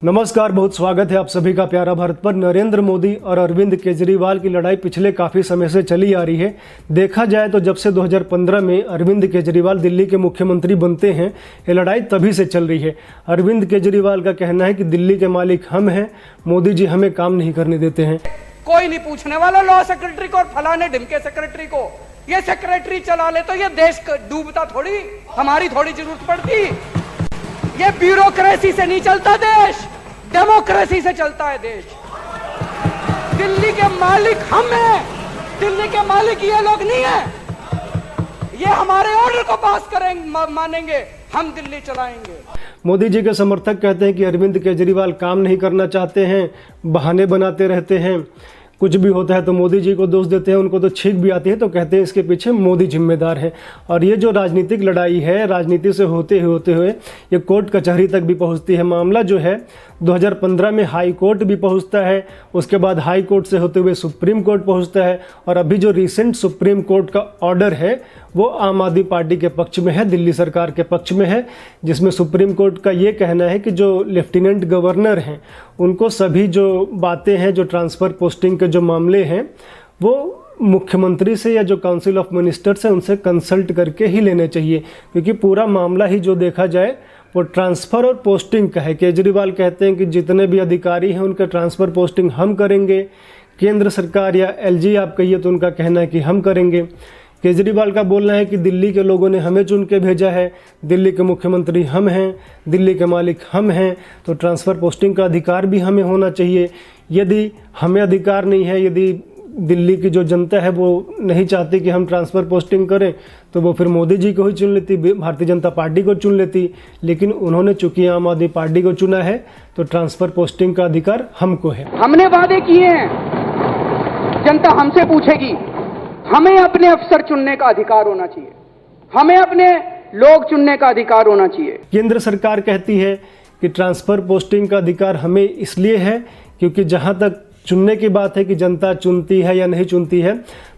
नमस्कार, बहुत स्वागत है आप सभी का प्यारा भारत पर। नरेंद्र मोदी और अरविंद केजरीवाल की लड़ाई पिछले काफ़ी समय से चली आ रही है। देखा जाए तो जब से 2015 में अरविंद केजरीवाल दिल्ली के मुख्यमंत्री बनते हैं, ये लड़ाई तभी से चल रही है। अरविंद केजरीवाल का कहना है कि दिल्ली के मालिक हम हैं, मोदी जी हमें काम नहीं करने देते हैं। कोई नहीं पूछने वाला लॉ सेक्रेटरी को और फलाने ढिमके सेक्रेटरी को। ये सेक्रेटरी चला ले तो ये देश डूबता थोड़ी, हमारी थोड़ी जरूरत पड़ती। ये ब्यूरोक्रेसी से नहीं चलता देश, डेमोक्रेसी से चलता है देश। दिल्ली के मालिक हम हैं, दिल्ली के मालिक ये लोग नहीं है। ये हमारे ऑर्डर को पास करेंगे, मानेंगे, हम दिल्ली चलाएंगे। मोदी जी के समर्थक कहते हैं कि अरविंद केजरीवाल काम नहीं करना चाहते हैं, बहाने बनाते रहते हैं। कुछ भी होता है तो मोदी जी को दोष देते हैं, उनको तो छींक भी आती है तो कहते हैं इसके पीछे मोदी जिम्मेदार है। और ये जो राजनीतिक लड़ाई है, राजनीति से होते हुए ये कोर्ट कचहरी तक भी पहुंचती है। मामला जो है 2015 में हाई कोर्ट भी पहुंचता है, उसके बाद हाई कोर्ट से होते हुए सुप्रीम कोर्ट पहुंचता है। और अभी जो रिसेंट सुप्रीम कोर्ट का ऑर्डर है वो आम आदमी पार्टी के पक्ष में है, दिल्ली सरकार के पक्ष में है, जिसमें सुप्रीम कोर्ट का ये कहना है कि जो लेफ्टिनेंट गवर्नर हैं उनको सभी जो बातें हैं, जो ट्रांसफ़र पोस्टिंग के जो मामले हैं, वो मुख्यमंत्री से या जो काउंसिल ऑफ मिनिस्टर्स है उनसे कंसल्ट करके ही लेने चाहिए, क्योंकि पूरा मामला ही जो देखा जाए वो ट्रांसफ़र और पोस्टिंग का है। केजरीवाल कहते हैं कि जितने भी अधिकारी हैं उनका ट्रांसफ़र पोस्टिंग हम करेंगे, केंद्र सरकार या एलजी आप कहिए तो उनका कहना है कि हम करेंगे। केजरीवाल का बोलना है कि दिल्ली के लोगों ने हमें चुन के भेजा है, दिल्ली के मुख्यमंत्री हम हैं, दिल्ली के मालिक हम हैं, तो ट्रांसफ़र पोस्टिंग का अधिकार भी हमें होना चाहिए। यदि हमें अधिकार नहीं है, यदि दिल्ली की जो जनता है वो नहीं चाहती कि हम ट्रांसफ़र पोस्टिंग करें, तो वो फिर मोदी जी को ही चुन लेती, भारतीय जनता पार्टी को चुन लेती। लेकिन उन्होंने चूंकि आम आदमी पार्टी को चुना है तो ट्रांसफ़र पोस्टिंग का अधिकार हमको है। हमने वादे किए हैं, जनता हमसे पूछेगी। हमें अपने अफसर चुनने का अधिकार होना चाहिए, हमें अपने लोग चुनने का अधिकार होना चाहिए। केंद्र सरकार कहती है कि ट्रांसफ़र पोस्टिंग का अधिकार हमें इसलिए है क्योंकि जहां तक चुनने की बात है कि जनता चुनती है या नहीं चुनती है,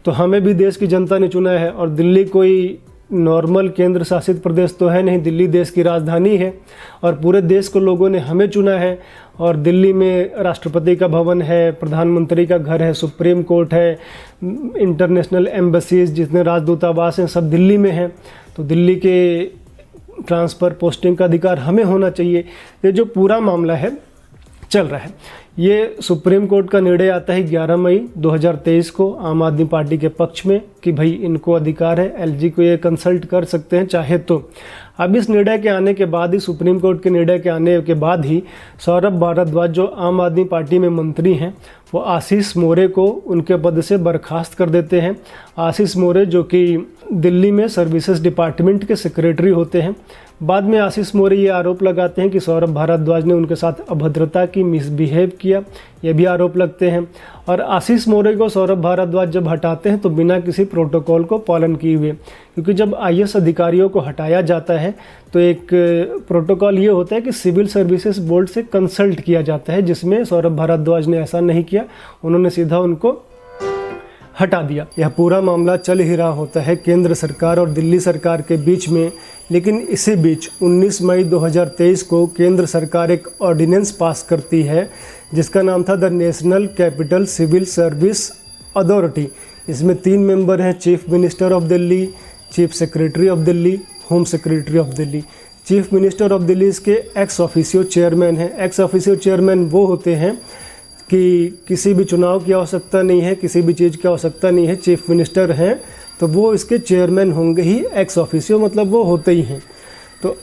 तो हमें भी देश की जनता ने चुना है। और दिल्ली कोई नॉर्मल केंद्र शासित प्रदेश तो है नहीं, दिल्ली देश की राजधानी है और पूरे देश को लोगों ने हमें चुना है। और दिल्ली में राष्ट्रपति का भवन है, प्रधानमंत्री का घर है, सुप्रीम कोर्ट है, इंटरनेशनल एम्बेसीज जितने राजदूतावास हैं सब दिल्ली में हैं। तो दिल्ली के ट्रांसफ़र पोस्टिंग का अधिकार हमें होना चाहिए। ये जो पूरा मामला है चल रहा है, ये सुप्रीम कोर्ट का निर्णय आता है 11 मई 2023 को आम आदमी पार्टी के पक्ष में कि भाई इनको अधिकार है, एलजी को ये कंसल्ट कर सकते हैं चाहे तो। अब इस निर्णय के आने के बाद ही, सुप्रीम कोर्ट के निर्णय के आने के बाद ही सौरभ भारद्वाज जो आम आदमी पार्टी में मंत्री हैं वो आशीष मोरे को उनके पद से बर्खास्त कर देते हैं। आशीष मोरे जो कि दिल्ली में सर्विसेज डिपार्टमेंट के सेक्रेटरी होते हैं। बाद में आशीष मोरे ये आरोप लगाते हैं कि सौरभ भारद्वाज ने उनके साथ अभद्रता की, मिसबिहेव किया, ये भी आरोप लगते हैं। और आशीष मोरे को सौरभ भारद्वाज जब हटाते हैं तो बिना किसी प्रोटोकॉल को पालन किए हुए, क्योंकि जब आईएएस अधिकारियों को हटाया जाता है तो एक प्रोटोकॉल ये होता है कि सिविल सर्विसेज बोर्ड से कंसल्ट किया जाता है, जिसमें सौरभ भारद्वाज ने ऐसा नहीं किया, उन्होंने सीधा उनको हटा दिया। यह पूरा मामला चल ही रहा होता है केंद्र सरकार और दिल्ली सरकार के बीच में। लेकिन इसी बीच 19 मई 2023 को केंद्र सरकार एक ऑर्डिनेंस पास करती है जिसका नाम था the national capital civil service authority. इसमें 3 मेंबर हैं, chief minister of Delhi, chief secretary of Delhi, home secretary of Delhi. Chief minister of Delhi इसके एक्स ऑफिशियो चेयरमैन हैं। एक्स ऑफिशियो चेयरमैन वो होते हैं कि किसी भी चुनाव की आवश्यकता नहीं है, किसी भी चीज़ की आवश्यकता नहीं है, चीफ मिनिस्टर हैं तो वो इसके चेयरमैन होंगे ही एक्स ऑफिशियो, मतलब वो होते ही हैं। तो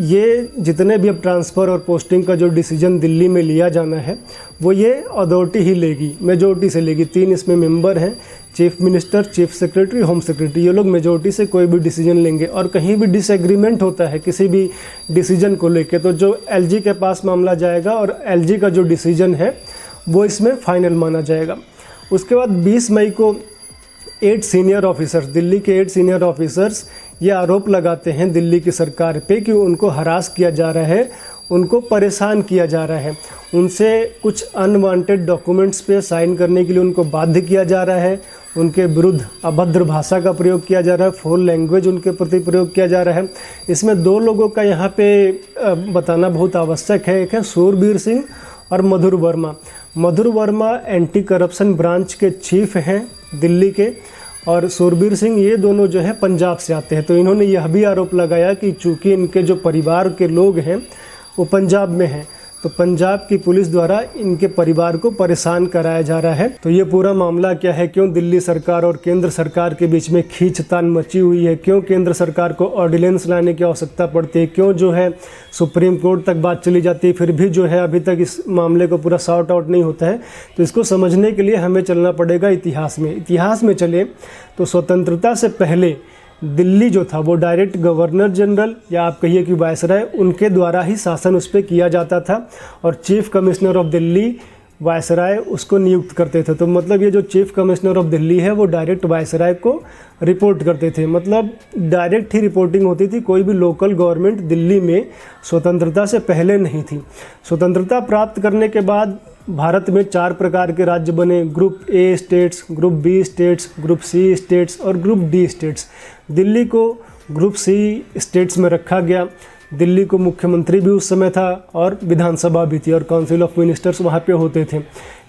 ये जितने भी अब ट्रांसफ़र और पोस्टिंग का जो डिसीजन दिल्ली में लिया जाना है वो ये अथॉरिटी ही लेगी, मेजोरिटी से लेगी। 3 इसमें मेंबर हैं, chief minister, chief secretary, home secretary. ये लोग मेजोरिटी से कोई भी डिसीजन लेंगे। और कहीं भी डिसएग्रीमेंट होता है किसी भी डिसीजन को लेके तो जो एलजी के पास मामला जाएगा और एलजी का जो डिसीजन है वो इसमें फाइनल माना जाएगा। उसके बाद 20 मई को 8 सीनियर ऑफिसर्स, दिल्ली के 8 सीनियर ऑफिसर्स ये आरोप लगाते हैं दिल्ली की सरकार पे कि उनको हरास किया जा रहा है, उनको परेशान किया जा रहा है, उनसे कुछ अनवांटेड डॉक्यूमेंट्स पे साइन करने के लिए उनको बाध्य किया जा रहा है, उनके विरुद्ध अभद्र भाषा का प्रयोग किया जा रहा है, फोल लैंग्वेज उनके प्रति प्रयोग किया जा रहा है। इसमें दो लोगों का यहाँ पे बताना बहुत आवश्यक है। एक है सूरबीर सिंह और मधुर वर्मा। मधुर वर्मा एंटी करप्शन ब्रांच के चीफ हैं दिल्ली के, और सूरबीर सिंह ये दोनों जो है पंजाब से आते हैं। तो इन्होंने यह भी आरोप लगाया कि चूँकि इनके जो परिवार के लोग हैं वो पंजाब में हैं, तो पंजाब की पुलिस द्वारा इनके परिवार को परेशान कराया जा रहा है। तो ये पूरा मामला क्या है, क्यों दिल्ली सरकार और केंद्र सरकार के बीच में खींचतान मची हुई है, क्यों केंद्र सरकार को ऑर्डिनेंस लाने की आवश्यकता पड़ती है, क्यों जो है सुप्रीम कोर्ट तक बात चली जाती है, फिर भी जो है अभी तक इस मामले को पूरा सॉर्ट आउट नहीं होता है। तो इसको समझने के लिए हमें चलना पड़ेगा इतिहास में। इतिहास में चले तो स्वतंत्रता से पहले दिल्ली जो था वो डायरेक्ट गवर्नर जनरल या आप कहिए कि वायसराय उनके द्वारा ही शासन उस पर किया जाता था, और chief commissioner of Delhi viceroy उसको नियुक्त करते थे। तो मतलब ये जो चीफ कमिश्नर ऑफ दिल्ली है वो डायरेक्ट वायसराय को रिपोर्ट करते थे, मतलब डायरेक्ट ही रिपोर्टिंग होती थी। कोई भी लोकल गवर्नमेंट दिल्ली में स्वतंत्रता से पहले नहीं थी। स्वतंत्रता प्राप्त करने के बाद भारत में 4 प्रकार के राज्य बने, group A states, group B states, group C states और ग्रुप डी स्टेट्स। दिल्ली को ग्रुप सी स्टेट्स में रखा गया। दिल्ली को मुख्यमंत्री भी उस समय था और विधानसभा भी थी और काउंसिल ऑफ मिनिस्टर्स वहाँ पे होते थे।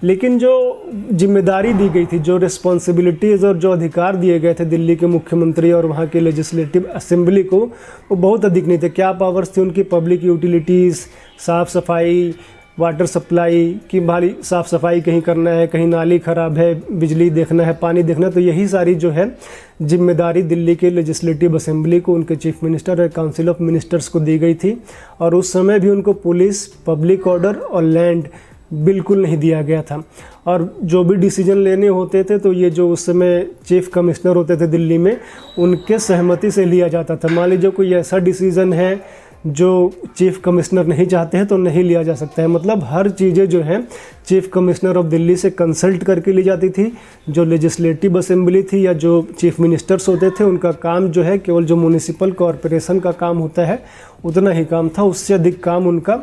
लेकिन जो जिम्मेदारी दी गई थी, जो रिस्पॉन्सिबिलिटीज़ और जो अधिकार दिए गए थे दिल्ली के मुख्यमंत्री और वहाँ के लेजिस्लेटिव असेंबली को, वो बहुत अधिक नहीं थे। क्या पावर्स थी उनकी? पब्लिक यूटिलिटीज़, साफ़ सफाई, वाटर सप्लाई की भारी साफ़ सफाई कहीं करना है, कहीं नाली ख़राब है, बिजली देखना है, पानी देखना है। तो यही सारी जो है जिम्मेदारी दिल्ली के लेजिस्लेटिव असेंबली को, उनके चीफ मिनिस्टर और काउंसिल ऑफ मिनिस्टर्स को दी गई थी। और उस समय भी उनको पुलिस, पब्लिक ऑर्डर और लैंड बिल्कुल नहीं दिया गया था। और जो भी डिसीजन लेने होते थे तो ये जो उस समय चीफ कमिश्नर होते थे दिल्ली में, उनके सहमति से लिया जाता था। मान लीजिए कोई ऐसा डिसीज़न है जो चीफ कमिश्नर नहीं चाहते हैं तो नहीं लिया जा सकता है। मतलब हर चीज़ें जो हैं चीफ कमिश्नर ऑफ दिल्ली से कंसल्ट करके ली जाती थी। जो लेजिस्लेटिव असेंबली थी या जो चीफ मिनिस्टर्स होते थे, उनका काम जो है केवल जो म्यूनिसिपल कॉरपोरेशन का काम होता है उतना ही काम था, उससे अधिक काम उनका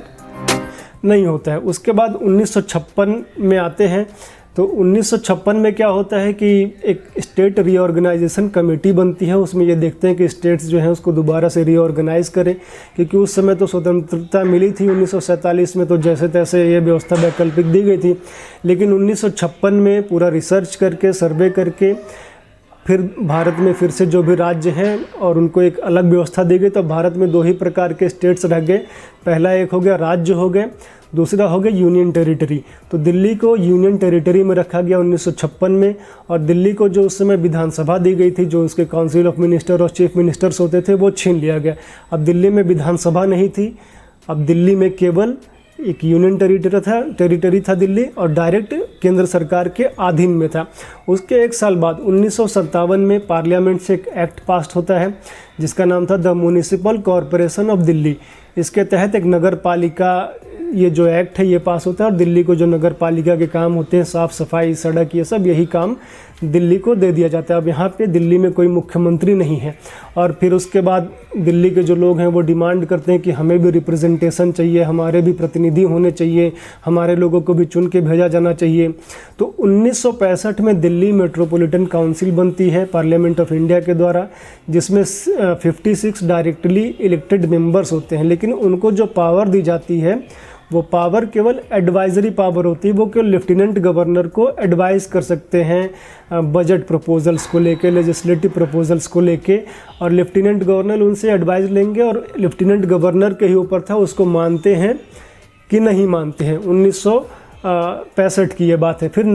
नहीं होता है। उसके बाद 1956 में आते हैं। तो 1956 में क्या होता है कि एक स्टेट रीऑर्गेनाइजेशन कमेटी बनती है। उसमें ये देखते हैं कि स्टेट्स जो हैं उसको दोबारा से रीऑर्गेनाइज करें, क्योंकि उस समय तो स्वतंत्रता मिली थी 1947 में, तो जैसे तैसे ये व्यवस्था वैकल्पिक दी गई थी। लेकिन 1956 में पूरा रिसर्च करके, सर्वे करके, फिर भारत में फिर से जो भी राज्य हैं और उनको एक अलग व्यवस्था दी गई। तो भारत में 2 ही प्रकार के स्टेट्स रह गए। पहला एक हो गया राज्य हो गए, दूसरा हो गया यूनियन टेरिटरी। तो दिल्ली को यूनियन टेरिटरी में रखा गया 1956 में, और दिल्ली को जो उस समय विधानसभा दी गई थी, जो उसके काउंसिल ऑफ मिनिस्टर और चीफ मिनिस्टर्स होते थे, वो छीन लिया गया। अब दिल्ली में विधानसभा नहीं थी, अब दिल्ली में केवल एक यूनियन टेरिटरी था दिल्ली, और डायरेक्ट केंद्र सरकार के अधीन में था। उसके 1 साल बाद 1957 में पार्लियामेंट से एक एक्ट पास होता है जिसका नाम था the municipal corporation of Delhi. इसके तहत एक नगर पालिका, ये जो एक्ट है ये पास होता है, और दिल्ली को जो नगर पालिका के काम होते हैं, साफ़ सफाई, सड़क, ये सब यही काम दिल्ली को दे दिया जाता है। अब यहाँ पे दिल्ली में कोई मुख्यमंत्री नहीं है। और फिर उसके बाद दिल्ली के जो लोग हैं वो डिमांड करते हैं कि हमें भी रिप्रेजेंटेशन चाहिए, हमारे भी प्रतिनिधि होने चाहिए, हमारे लोगों को भी चुन के भेजा जाना चाहिए। तो 1965 में दिल्ली मेट्रोपॉलिटन काउंसिल बनती है पार्लियामेंट ऑफ इंडिया के द्वारा, जिसमें 56 डायरेक्टली इलेक्टेड मेंबर्स होते हैं। लेकिन उनको जो पावर दी जाती है वो पावर केवल एडवाइजरी पावर होती है। वो केवल लेफ्टिनेंट गवर्नर को एडवाइस कर सकते हैं बजट प्रपोजल्स को लेके, लेजिस्लेटिव प्रपोजल्स को लेके, और लेफ्टिनेंट गवर्नर उनसे एडवाइस लेंगे और लेफ्टिनेंट गवर्नर के ही ऊपर था उसको मानते हैं कि नहीं मानते हैं। 1965 की ये बात है। फिर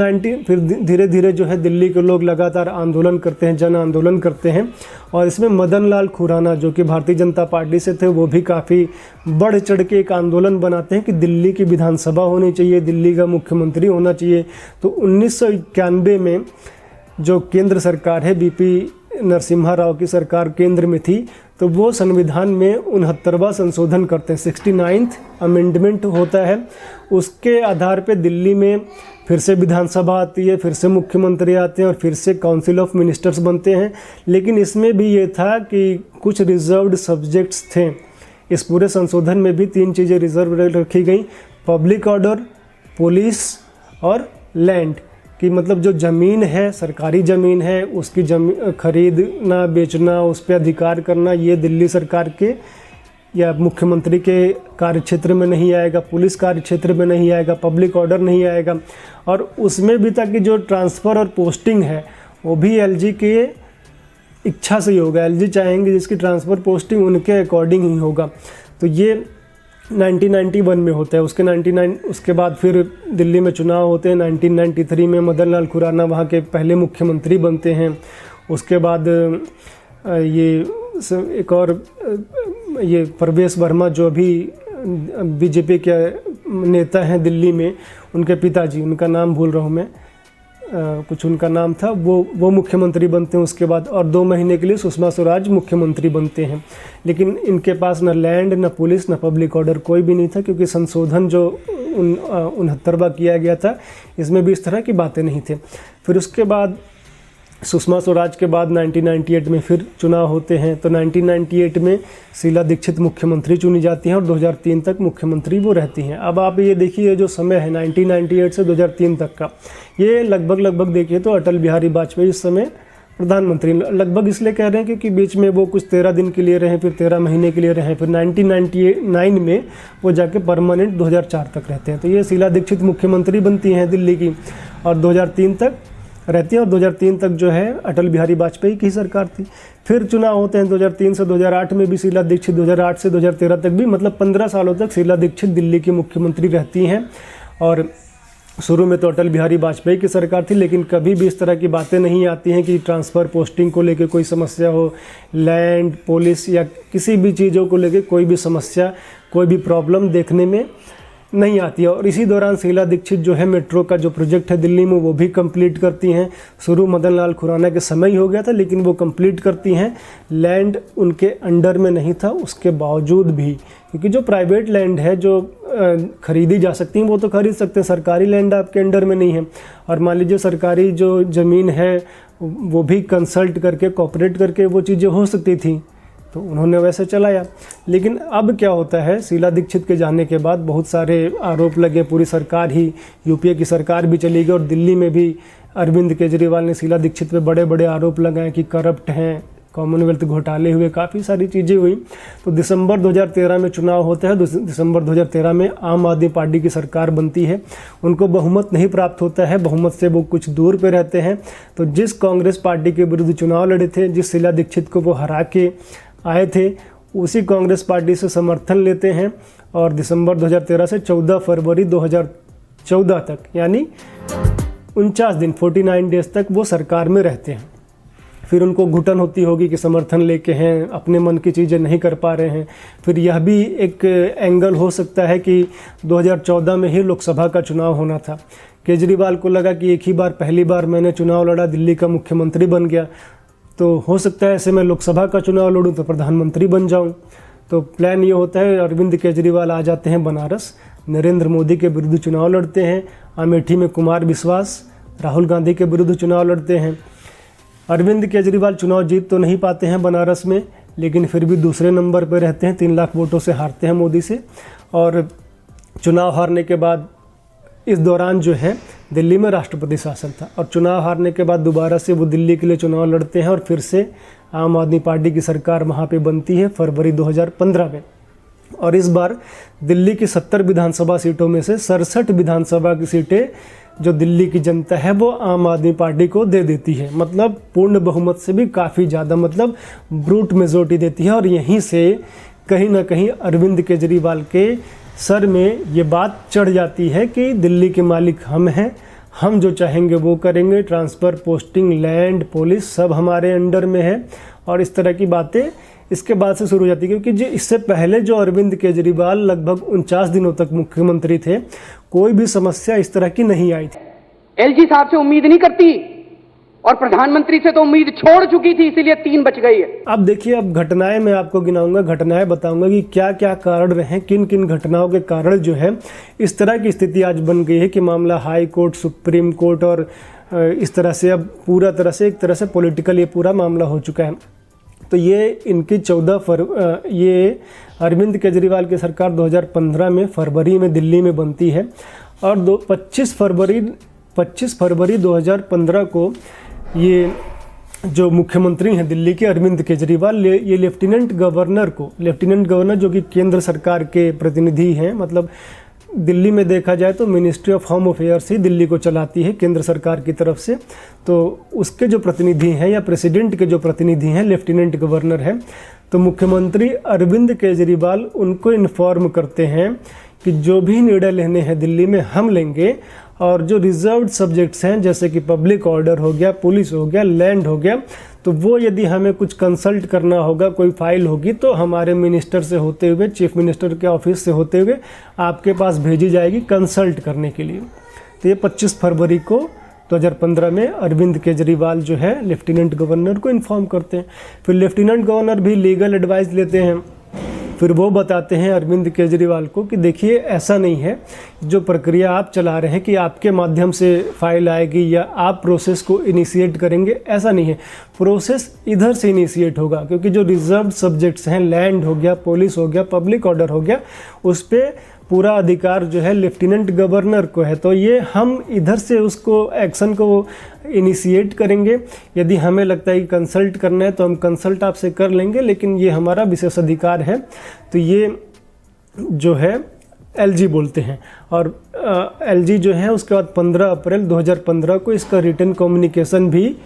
धीरे धीरे जो है दिल्ली के लोग लगातार आंदोलन करते हैं, जन आंदोलन करते हैं, और इसमें मदन लाल खुराना जो कि भारतीय जनता पार्टी से थे, वो भी काफ़ी बढ़ चढ़ के एक आंदोलन बनाते हैं कि दिल्ली की विधानसभा होनी चाहिए, दिल्ली का मुख्यमंत्री होना चाहिए। तो 1991 में जो केंद्र सरकार है, बीपी नरसिम्हा राव की सरकार केंद्र में थी, तो वो संविधान में 69वां संशोधन करते हैं, 69th अमेंडमेंट होता है। उसके आधार पे दिल्ली में फिर से विधानसभा आती है, फिर से मुख्यमंत्री आते हैं और फिर से काउंसिल ऑफ मिनिस्टर्स बनते हैं। लेकिन इसमें भी ये था कि कुछ रिजर्व्ड सब्जेक्ट्स थे। इस पूरे संशोधन में भी 3 चीज़ें रिजर्व रखी गई: पब्लिक ऑर्डर, पुलिस और लैंड। कि मतलब जो ज़मीन है, सरकारी ज़मीन है, उसकी खरीदना बेचना, उस पर अधिकार करना, ये दिल्ली सरकार के या मुख्यमंत्री के कार्यक्षेत्र में नहीं आएगा, पुलिस कार्यक्षेत्र में नहीं आएगा, पब्लिक ऑर्डर नहीं आएगा। और उसमें भी तक कि जो ट्रांसफ़र और पोस्टिंग है वो भी एलजी के इच्छा से ही होगा। एलजी चाहेंगे जिसकी ट्रांसफ़र पोस्टिंग उनके अकॉर्डिंग ही होगा। तो ये 1991 में होता है। उसके बाद फिर दिल्ली में चुनाव होते हैं। 1993 में मदन लाल खुराना वहाँ के पहले मुख्यमंत्री बनते हैं। उसके बाद ये एक और ये परवेश वर्मा जो अभी बीजेपी के नेता हैं दिल्ली में, उनके पिताजी, उनका नाम भूल रहा हूँ मैं, कुछ उनका नाम था, वो मुख्यमंत्री बनते हैं उसके बाद। और 2 महीने के लिए सुषमा स्वराज मुख्यमंत्री बनते हैं। लेकिन इनके पास न लैंड, न पुलिस, न पब्लिक ऑर्डर कोई भी नहीं था, क्योंकि संशोधन जो 69वां किया गया था, इसमें भी इस तरह की बातें नहीं थे। फिर उसके बाद सुषमा स्वराज के बाद 1998 में फिर चुनाव होते हैं। तो 1998 में शीला दीक्षित मुख्यमंत्री चुनी जाती हैं और 2003 तक मुख्यमंत्री वो रहती हैं। अब आप ये देखिए जो समय है 1998 से 2003 तक का, ये लगभग देखिए तो अटल बिहारी वाजपेयी इस समय प्रधानमंत्री, लगभग इसलिए कह रहे हैं क्योंकि बीच में वो कुछ 13 दिन के लिए रहे, फिर 13 महीने के लिए रहे, फिर 1999 में वो जाके परमानेंट 2004 तक रहते हैं। तो ये शीला दीक्षित मुख्यमंत्री बनती हैं दिल्ली की और 2003 तक रहती है। और 2003 तक जो है अटल बिहारी वाजपेयी की सरकार थी। फिर चुनाव होते हैं 2003 से 2008 में भी शीला दीक्षित, 2008 से 2013 तक भी, मतलब 15 सालों तक शीला दीक्षित दिल्ली की मुख्यमंत्री रहती हैं। और शुरू में तो अटल बिहारी वाजपेयी की सरकार थी, लेकिन कभी भी इस तरह की बातें नहीं आती हैं कि ट्रांसफ़र पोस्टिंग को लेकर कोई समस्या हो, लैंड, पुलिस या किसी भी चीज़ों को लेकर कोई भी समस्या, कोई भी प्रॉब्लम देखने में नहीं आती है। और इसी दौरान शीला दीक्षित जो है मेट्रो का जो प्रोजेक्ट है दिल्ली में वो भी कंप्लीट करती हैं। शुरू मदन लाल खुराना के समय ही हो गया था, लेकिन वो कंप्लीट करती हैं। लैंड उनके अंडर में नहीं था उसके बावजूद भी, क्योंकि जो प्राइवेट लैंड है जो खरीदी जा सकती हैं वो तो खरीद सकते हैं, सरकारी लैंड आपके अंडर में नहीं है। और मान लीजिए सरकारी जो ज़मीन है वो भी कंसल्ट करके, कोऑपरेट करके वो चीज़ें हो सकती थी, तो उन्होंने वैसे चलाया। लेकिन अब क्या होता है, शीला दीक्षित के जाने के बाद बहुत सारे आरोप लगे, पूरी सरकार ही, यूपीए की सरकार भी चली गई और दिल्ली में भी अरविंद केजरीवाल ने शीला दीक्षित पे बड़े बड़े आरोप लगाए कि करप्ट हैं, कॉमनवेल्थ घोटाले हुए, काफ़ी सारी चीज़ें हुई। तो दिसंबर 2013 में चुनाव होता है। दिसंबर 2013 में आम आदमी पार्टी की सरकार बनती है। उनको बहुमत नहीं प्राप्त होता है, बहुमत से वो कुछ दूर पे रहते हैं। तो जिस कांग्रेस पार्टी के विरुद्ध चुनाव लड़े थे, जिस शीला दीक्षित को वो हरा के आए थे, उसी कांग्रेस पार्टी से समर्थन लेते हैं और दिसंबर 2013 से 14 फरवरी 2014 तक, यानी 49 दिन, 49 डेज तक वो सरकार में रहते हैं। फिर उनको घुटन होती होगी कि समर्थन लेके हैं, अपने मन की चीज़ें नहीं कर पा रहे हैं। फिर यह भी एक एंगल हो सकता है कि 2014 में ही लोकसभा का चुनाव होना था। केजरीवाल को लगा कि एक ही बार, पहली बार मैंने चुनाव लड़ा, दिल्ली का मुख्यमंत्री बन गया, तो हो सकता है ऐसे मैं लोकसभा का चुनाव लड़ूं तो प्रधानमंत्री बन जाऊं। तो प्लान ये होता है, अरविंद केजरीवाल आ जाते हैं बनारस, नरेंद्र मोदी के विरुद्ध चुनाव लड़ते हैं। अमेठी में कुमार विश्वास राहुल गांधी के विरुद्ध चुनाव लड़ते हैं। अरविंद केजरीवाल चुनाव जीत तो नहीं पाते हैं बनारस में, लेकिन फिर भी दूसरे नंबर पर रहते हैं, 3 लाख वोटों से हारते हैं मोदी से। और चुनाव हारने के बाद इस दौरान जो है दिल्ली में राष्ट्रपति शासन था, और चुनाव हारने के बाद दोबारा से वो दिल्ली के लिए चुनाव लड़ते हैं और फिर से आम आदमी पार्टी की सरकार वहाँ पे बनती है फरवरी 2015 में। और इस बार दिल्ली की 70 विधानसभा सीटों में से 67 विधानसभा की सीटें जो दिल्ली की जनता है वो आम आदमी पार्टी को दे देती है, मतलब पूर्ण बहुमत से भी काफ़ी ज़्यादा, मतलब ब्रूट मेजोरिटी देती है। और यहीं से कहीं ना कहीं अरविंद केजरीवाल के सर में ये बात चढ़ जाती है कि दिल्ली के मालिक हम हैं, हम जो चाहेंगे वो करेंगे, ट्रांसफ़र, पोस्टिंग, लैंड, पुलिस सब हमारे अंडर में है। और इस तरह की बातें इसके बाद से शुरू हो जाती है, क्योंकि इससे पहले जो अरविंद केजरीवाल लगभग 49 दिनों तक मुख्यमंत्री थे, कोई भी समस्या इस तरह की नहीं आई थी। एलजी साहब से उम्मीद नहीं करती और प्रधानमंत्री से तो उम्मीद छोड़ चुकी थी, इसीलिए 3 बच गई है। अब देखिए, अब घटनाएं मैं आपको गिनाऊंगा, घटनाएं बताऊंगा कि क्या क्या कारण रहे, किन किन घटनाओं के कारण जो है इस तरह की स्थिति आज बन गई है कि मामला हाई कोर्ट, सुप्रीम कोर्ट और इस तरह से अब पूरा तरह से एक तरह से पॉलिटिकल ये पूरा मामला हो चुका है। तो ये इनकी ये अरविंद केजरीवाल की सरकार 2015 में फरवरी में दिल्ली में बनती है और 25 25 फरवरी 2015 को ये जो मुख्यमंत्री हैं दिल्ली के अरविंद केजरीवाल, ये लेफ्टिनेंट गवर्नर जो कि केंद्र सरकार के प्रतिनिधि हैं, मतलब दिल्ली में देखा जाए तो मिनिस्ट्री ऑफ होम अफेयर्स ही दिल्ली को चलाती है केंद्र सरकार की तरफ से, तो उसके जो प्रतिनिधि हैं या प्रेसिडेंट के जो प्रतिनिधि हैं लेफ्टिनेंट गवर्नर हैं, तो मुख्यमंत्री अरविंद केजरीवाल उनको इन्फॉर्म करते हैं कि जो भी निर्णय लेने हैं दिल्ली में हम लेंगे, और जो रिजर्व्ड सब्जेक्ट्स हैं जैसे कि पब्लिक ऑर्डर हो गया, पुलिस हो गया, लैंड हो गया, तो वो यदि हमें कुछ कंसल्ट करना होगा, कोई फाइल होगी, तो हमारे मिनिस्टर से होते हुए, चीफ मिनिस्टर के ऑफिस से होते हुए आपके पास भेजी जाएगी कंसल्ट करने के लिए। तो ये 25 फरवरी को 2015 में अरविंद केजरीवाल जो है लेफ्टिनेंट गवर्नर को इन्फॉर्म करते हैं। फिर लेफ्टिनेंट गवर्नर भी लीगल एडवाइस लेते हैं, फिर वो बताते हैं अरविंद केजरीवाल को कि देखिए ऐसा नहीं है, जो प्रक्रिया आप चला रहे हैं कि आपके माध्यम से फाइल आएगी या आप प्रोसेस को इनिशिएट करेंगे, ऐसा नहीं है। प्रोसेस इधर से इनिशिएट होगा, क्योंकि जो रिजर्व्ड सब्जेक्ट्स हैं, लैंड हो गया, पुलिस हो गया, पब्लिक ऑर्डर हो गया, उस पर पूरा अधिकार जो है लेफ्टिनेंट गवर्नर को है। तो ये हम इधर से उसको एक्शन को इनिशिएट करेंगे। यदि हमें लगता है कि कंसल्ट करना है तो हम कंसल्ट आपसे कर लेंगे, लेकिन ये हमारा विशेष अधिकार है। तो ये जो है एलजी बोलते हैं, और एलजी जो है उसके बाद 15 अप्रैल 2015 को इसका रिटन कम्युनिकेशन भी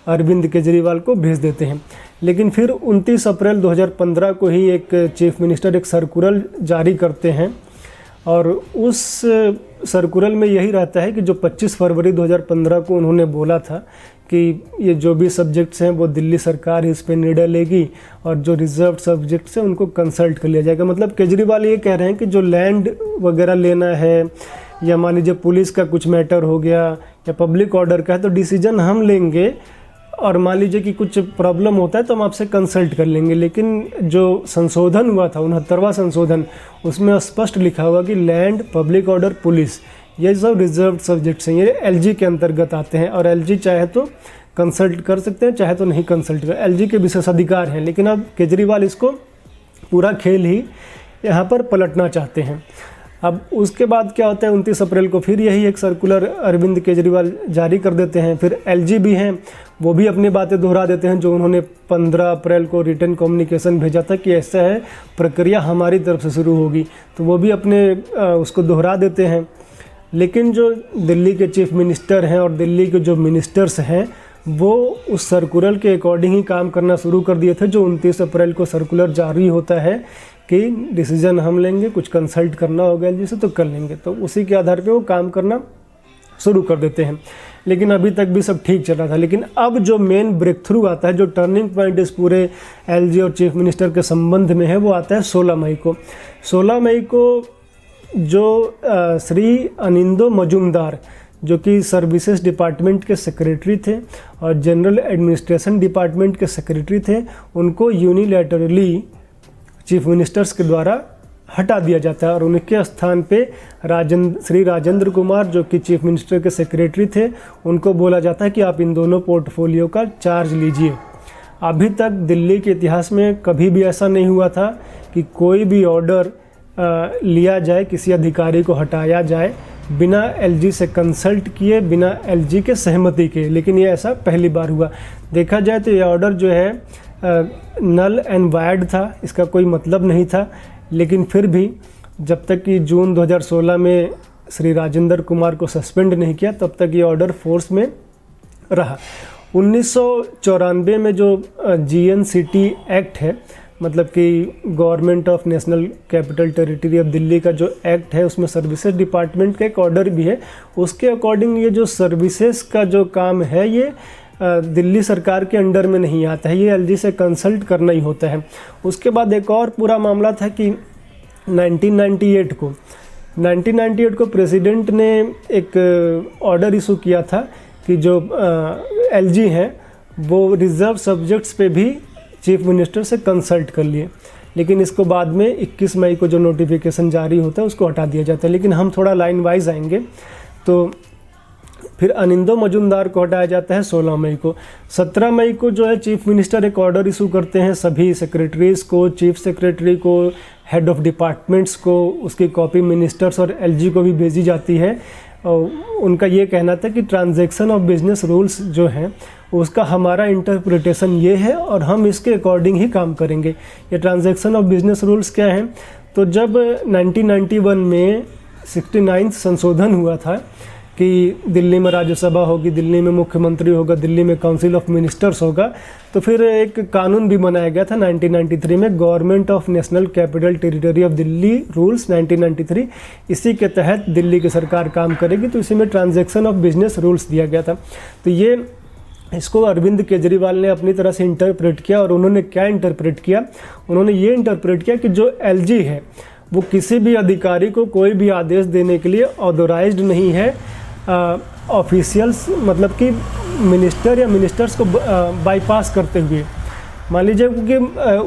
अरविंद केजरीवाल को भेज देते हैं। लेकिन फिर 29 अप्रैल 2015 को ही एक चीफ मिनिस्टर एक सर्कुलर जारी करते हैं, और उस सर्कुलर में यही रहता है कि जो 25 फरवरी 2015 को उन्होंने बोला था कि ये जो भी सब्जेक्ट्स हैं वो दिल्ली सरकार इस पे निर्णय लेगी, और जो रिजर्व सब्जेक्ट्स हैं उनको कंसल्ट कर लिया जाएगा। मतलब केजरीवाल ये कह रहे हैं कि जो लैंड वगैरह लेना है, या मान लीजिए पुलिस का कुछ मैटर हो गया या पब्लिक ऑर्डर का है, तो डिसीजन हम लेंगे, और मान लीजिए कि कुछ प्रॉब्लम होता है तो हम आपसे कंसल्ट कर लेंगे। लेकिन जो संशोधन हुआ था 69वां संशोधन, उसमें स्पष्ट लिखा हुआ कि लैंड, पब्लिक ऑर्डर, पुलिस, ये सब रिजर्व सब्जेक्ट्स हैं, ये एलजी के अंतर्गत आते हैं, और एलजी चाहे तो कंसल्ट कर सकते हैं, चाहे तो नहीं कंसल्ट कर, एलजी के विशेषाधिकार हैं। लेकिन अब केजरीवाल इसको पूरा खेल ही यहाँ पर पलटना चाहते हैं। अब उसके बाद क्या होता है, 29 अप्रैल को फिर यही एक सर्कुलर अरविंद केजरीवाल जारी कर देते हैं। फिर एलजी भी हैं, वो भी अपनी बातें दोहरा देते हैं जो उन्होंने 15 अप्रैल को रिटन कम्युनिकेशन भेजा था कि ऐसा है, प्रक्रिया हमारी तरफ से शुरू होगी, तो वो भी अपने उसको दोहरा देते हैं। लेकिन जो दिल्ली के चीफ मिनिस्टर हैं और दिल्ली के जो मिनिस्टर्स हैं, वो उस सर्कुलर के अकॉर्डिंग ही काम करना शुरू कर दिए थे। जो 29 अप्रैल को सर्कुलर जारी होता है कि डिसीजन हम लेंगे, कुछ कंसल्ट करना होगा एलजी से तो कर लेंगे, तो उसी के आधार पे वो काम करना शुरू कर देते हैं। लेकिन अभी तक भी सब ठीक चल रहा था। लेकिन अब जो मेन ब्रेक थ्रू आता है, जो टर्निंग पॉइंट इस पूरे एलजी और चीफ मिनिस्टर के संबंध में है, वो आता है 16 मई को। 16 मई को जो श्री अनिंदो मजूमदार, जो कि सर्विसेज डिपार्टमेंट के सेक्रेटरी थे और जनरल एडमिनिस्ट्रेशन डिपार्टमेंट के सेक्रेटरी थे, उनको यूनिलैटरली चीफ मिनिस्टर्स के द्वारा हटा दिया जाता है, और उनके स्थान पे श्री राजेंद्र कुमार, जो कि चीफ मिनिस्टर के सेक्रेटरी थे, उनको बोला जाता है कि आप इन दोनों पोर्टफोलियो का चार्ज लीजिए। अभी तक दिल्ली के इतिहास में कभी भी ऐसा नहीं हुआ था कि कोई भी ऑर्डर लिया जाए, किसी अधिकारी को हटाया जाए बिना एलजी से कंसल्ट किए, बिना एलजी के सहमति के। लेकिन ये ऐसा पहली बार हुआ। देखा जाए तो ये ऑर्डर जो है नल एंड वायर्ड था, इसका कोई मतलब नहीं था। लेकिन फिर भी जब तक कि जून 2016 में श्री राजेंद्र कुमार को सस्पेंड नहीं किया, तब तक ये ऑर्डर फोर्स में रहा। 1994 में जो GNCT एक्ट है, मतलब कि government of national capital territory of Delhi का जो एक्ट है, उसमें सर्विसेज डिपार्टमेंट का एक ऑर्डर भी है। उसके अकॉर्डिंग ये जो सर्विसेज का जो काम है, ये दिल्ली सरकार के अंडर में नहीं आता है, ये एलजी से कंसल्ट करना ही होता है। उसके बाद एक और पूरा मामला था कि 1998 को प्रेसिडेंट ने एक ऑर्डर इशू किया था कि जो एलजी हैं वो रिजर्व सब्जेक्ट्स पे भी चीफ मिनिस्टर से कंसल्ट कर लिए। लेकिन इसको बाद में 21 मई को जो नोटिफिकेशन जारी होता है उसको हटा दिया जाता है। लेकिन हम थोड़ा लाइन वाइज आएंगे। तो फिर अनिंदो मजूमदार को हटाया जाता है 16 मई को। 17 मई को जो है चीफ मिनिस्टर एक ऑर्डर इशू करते हैं सभी सेक्रेटरीज को, चीफ सेक्रेटरी को, हेड ऑफ डिपार्टमेंट्स को, उसकी कॉपी मिनिस्टर्स और एलजी को भी भेजी जाती है। उनका ये कहना था कि ट्रांजैक्शन ऑफ बिजनेस रूल्स जो हैं उसका हमारा इंटरप्रिटेशन ये है और हम इसके अकॉर्डिंग ही काम करेंगे। ये ट्रांजैक्शन ऑफ बिजनेस रूल्स क्या हैं? तो जब 1991 में 69 संशोधन हुआ था कि दिल्ली में राज्यसभा होगी, दिल्ली में मुख्यमंत्री होगा, दिल्ली में काउंसिल ऑफ मिनिस्टर्स होगा, तो फिर एक कानून भी बनाया गया था 1993 में, government of national capital territory of Delhi rules 1993। इसी के तहत दिल्ली की सरकार काम करेगी, तो इसी में ट्रांजैक्शन ऑफ बिजनेस रूल्स दिया गया था। तो ये इसको अरविंद केजरीवाल ने अपनी तरह से इंटरप्रेट किया, और उन्होंने क्या इंटरप्रेट किया? उन्होंने ये इंटरप्रेट किया कि जो एलजी है वो किसी भी अधिकारी को कोई भी आदेश देने के लिए ऑथोराइज्ड नहीं है, ऑफिशियल्स मतलब कि मिनिस्टर या मिनिस्टर्स को बाईपास करते हुए। मान लीजिए क्योंकि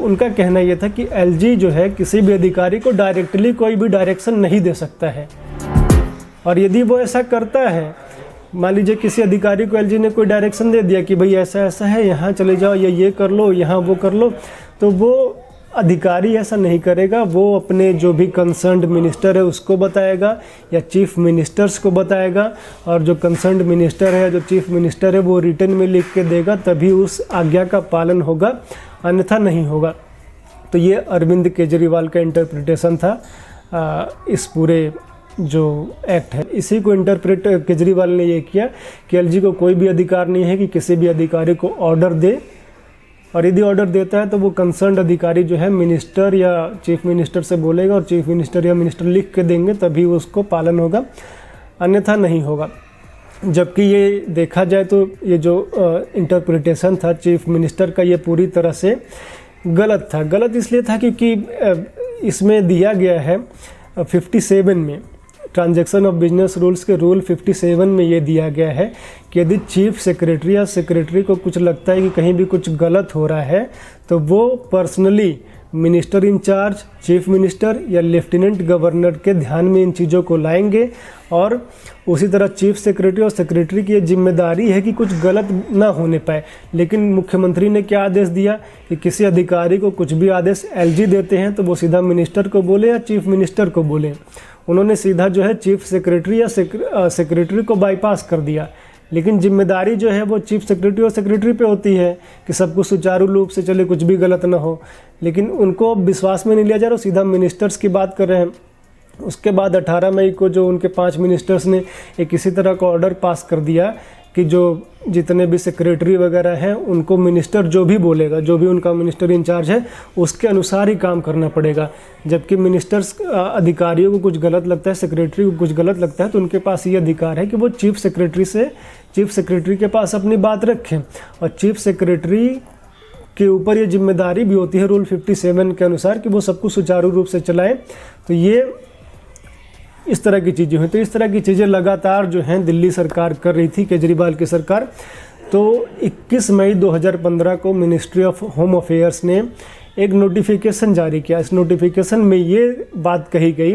उनका कहना ये था कि एलजी जो है किसी भी अधिकारी को डायरेक्टली कोई भी डायरेक्शन नहीं दे सकता है, और यदि वो ऐसा करता है, मान लीजिए किसी अधिकारी को एलजी ने कोई डायरेक्शन दे दिया कि भाई ऐसा ऐसा है, यहाँ चले जाओ, ये कर लो, यहाँ वो कर लो, तो वो अधिकारी ऐसा नहीं करेगा। वो अपने जो भी कंसर्न्ड मिनिस्टर है उसको बताएगा या चीफ मिनिस्टर्स को बताएगा, और जो कंसर्न्ड मिनिस्टर है, जो चीफ मिनिस्टर है, वो रिटन में लिख के देगा, तभी उस आज्ञा का पालन होगा, अन्यथा नहीं होगा। तो ये अरविंद केजरीवाल का इंटरप्रिटेशन था इस पूरे जो एक्ट है। इसी को इंटरप्रेट केजरीवाल ने ये किया कि एलजी को कोई भी अधिकार नहीं है कि किसी भी अधिकारी को ऑर्डर दे, और यदि ऑर्डर देता है तो वो कंसर्न्ड अधिकारी जो है मिनिस्टर या चीफ मिनिस्टर से बोलेगा, और चीफ मिनिस्टर या मिनिस्टर लिख के देंगे, तभी उसको पालन होगा, अन्यथा नहीं होगा। जबकि ये देखा जाए तो ये जो इंटरप्रिटेशन था चीफ मिनिस्टर का, ये पूरी तरह से गलत था। गलत इसलिए था क्योंकि इसमें दिया गया है 57 में, ट्रांजैक्शन ऑफ बिजनेस रूल्स के रूल 57 में ये दिया गया है कि यदि चीफ सेक्रेटरी या सेक्रेटरी को कुछ लगता है कि कहीं भी कुछ गलत हो रहा है, तो वो personally minister incharge, chief minister या लेफ्टिनेंट गवर्नर के ध्यान में इन चीज़ों को लाएंगे। और उसी तरह चीफ सेक्रेटरी और सेक्रेटरी की ये जिम्मेदारी है कि कुछ गलत ना होने पाए। लेकिन मुख्यमंत्री ने क्या आदेश दिया कि किसी अधिकारी को कुछ भी आदेश एलजी देते हैं तो वो सीधा मिनिस्टर को बोले या चीफ मिनिस्टर को बोले। उन्होंने सीधा जो है चीफ सेक्रेटरी या सेक्रेटरी को बाईपास कर दिया। लेकिन जिम्मेदारी जो है वो चीफ सेक्रेटरी और सेक्रेटरी पे होती है कि सब कुछ सुचारू रूप से चले, कुछ भी गलत ना हो। लेकिन उनको विश्वास में नहीं लिया जा रहा, सीधा मिनिस्टर्स की बात कर रहे हैं। उसके बाद 18 मई को जो उनके 5 मिनिस्टर्स ने एक इसी तरह का ऑर्डर पास कर दिया कि जो जितने भी सेक्रेटरी वगैरह हैं उनको मिनिस्टर जो भी बोलेगा, जो भी उनका मिनिस्टर इंचार्ज है, उसके अनुसार ही काम करना पड़ेगा। जबकि मिनिस्टर्स अधिकारियों को कुछ गलत लगता है, सेक्रेटरी को कुछ गलत लगता है, तो उनके पास ये अधिकार है कि वो चीफ सेक्रेटरी के पास अपनी बात रखें। और चीफ सेक्रेटरी के ऊपर ये जिम्मेदारी भी होती है रूल 57 के अनुसार कि वो सब कुछ सुचारू रूप से चलाएं। तो ये इस तरह की चीज़ें हुई। तो इस तरह की चीज़ें लगातार जो हैं दिल्ली सरकार कर रही थी, केजरीवाल की सरकार। तो 21 मई 2015 को मिनिस्ट्री ऑफ होम अफेयर्स ने एक नोटिफिकेशन जारी किया। इस नोटिफिकेशन में ये बात कही गई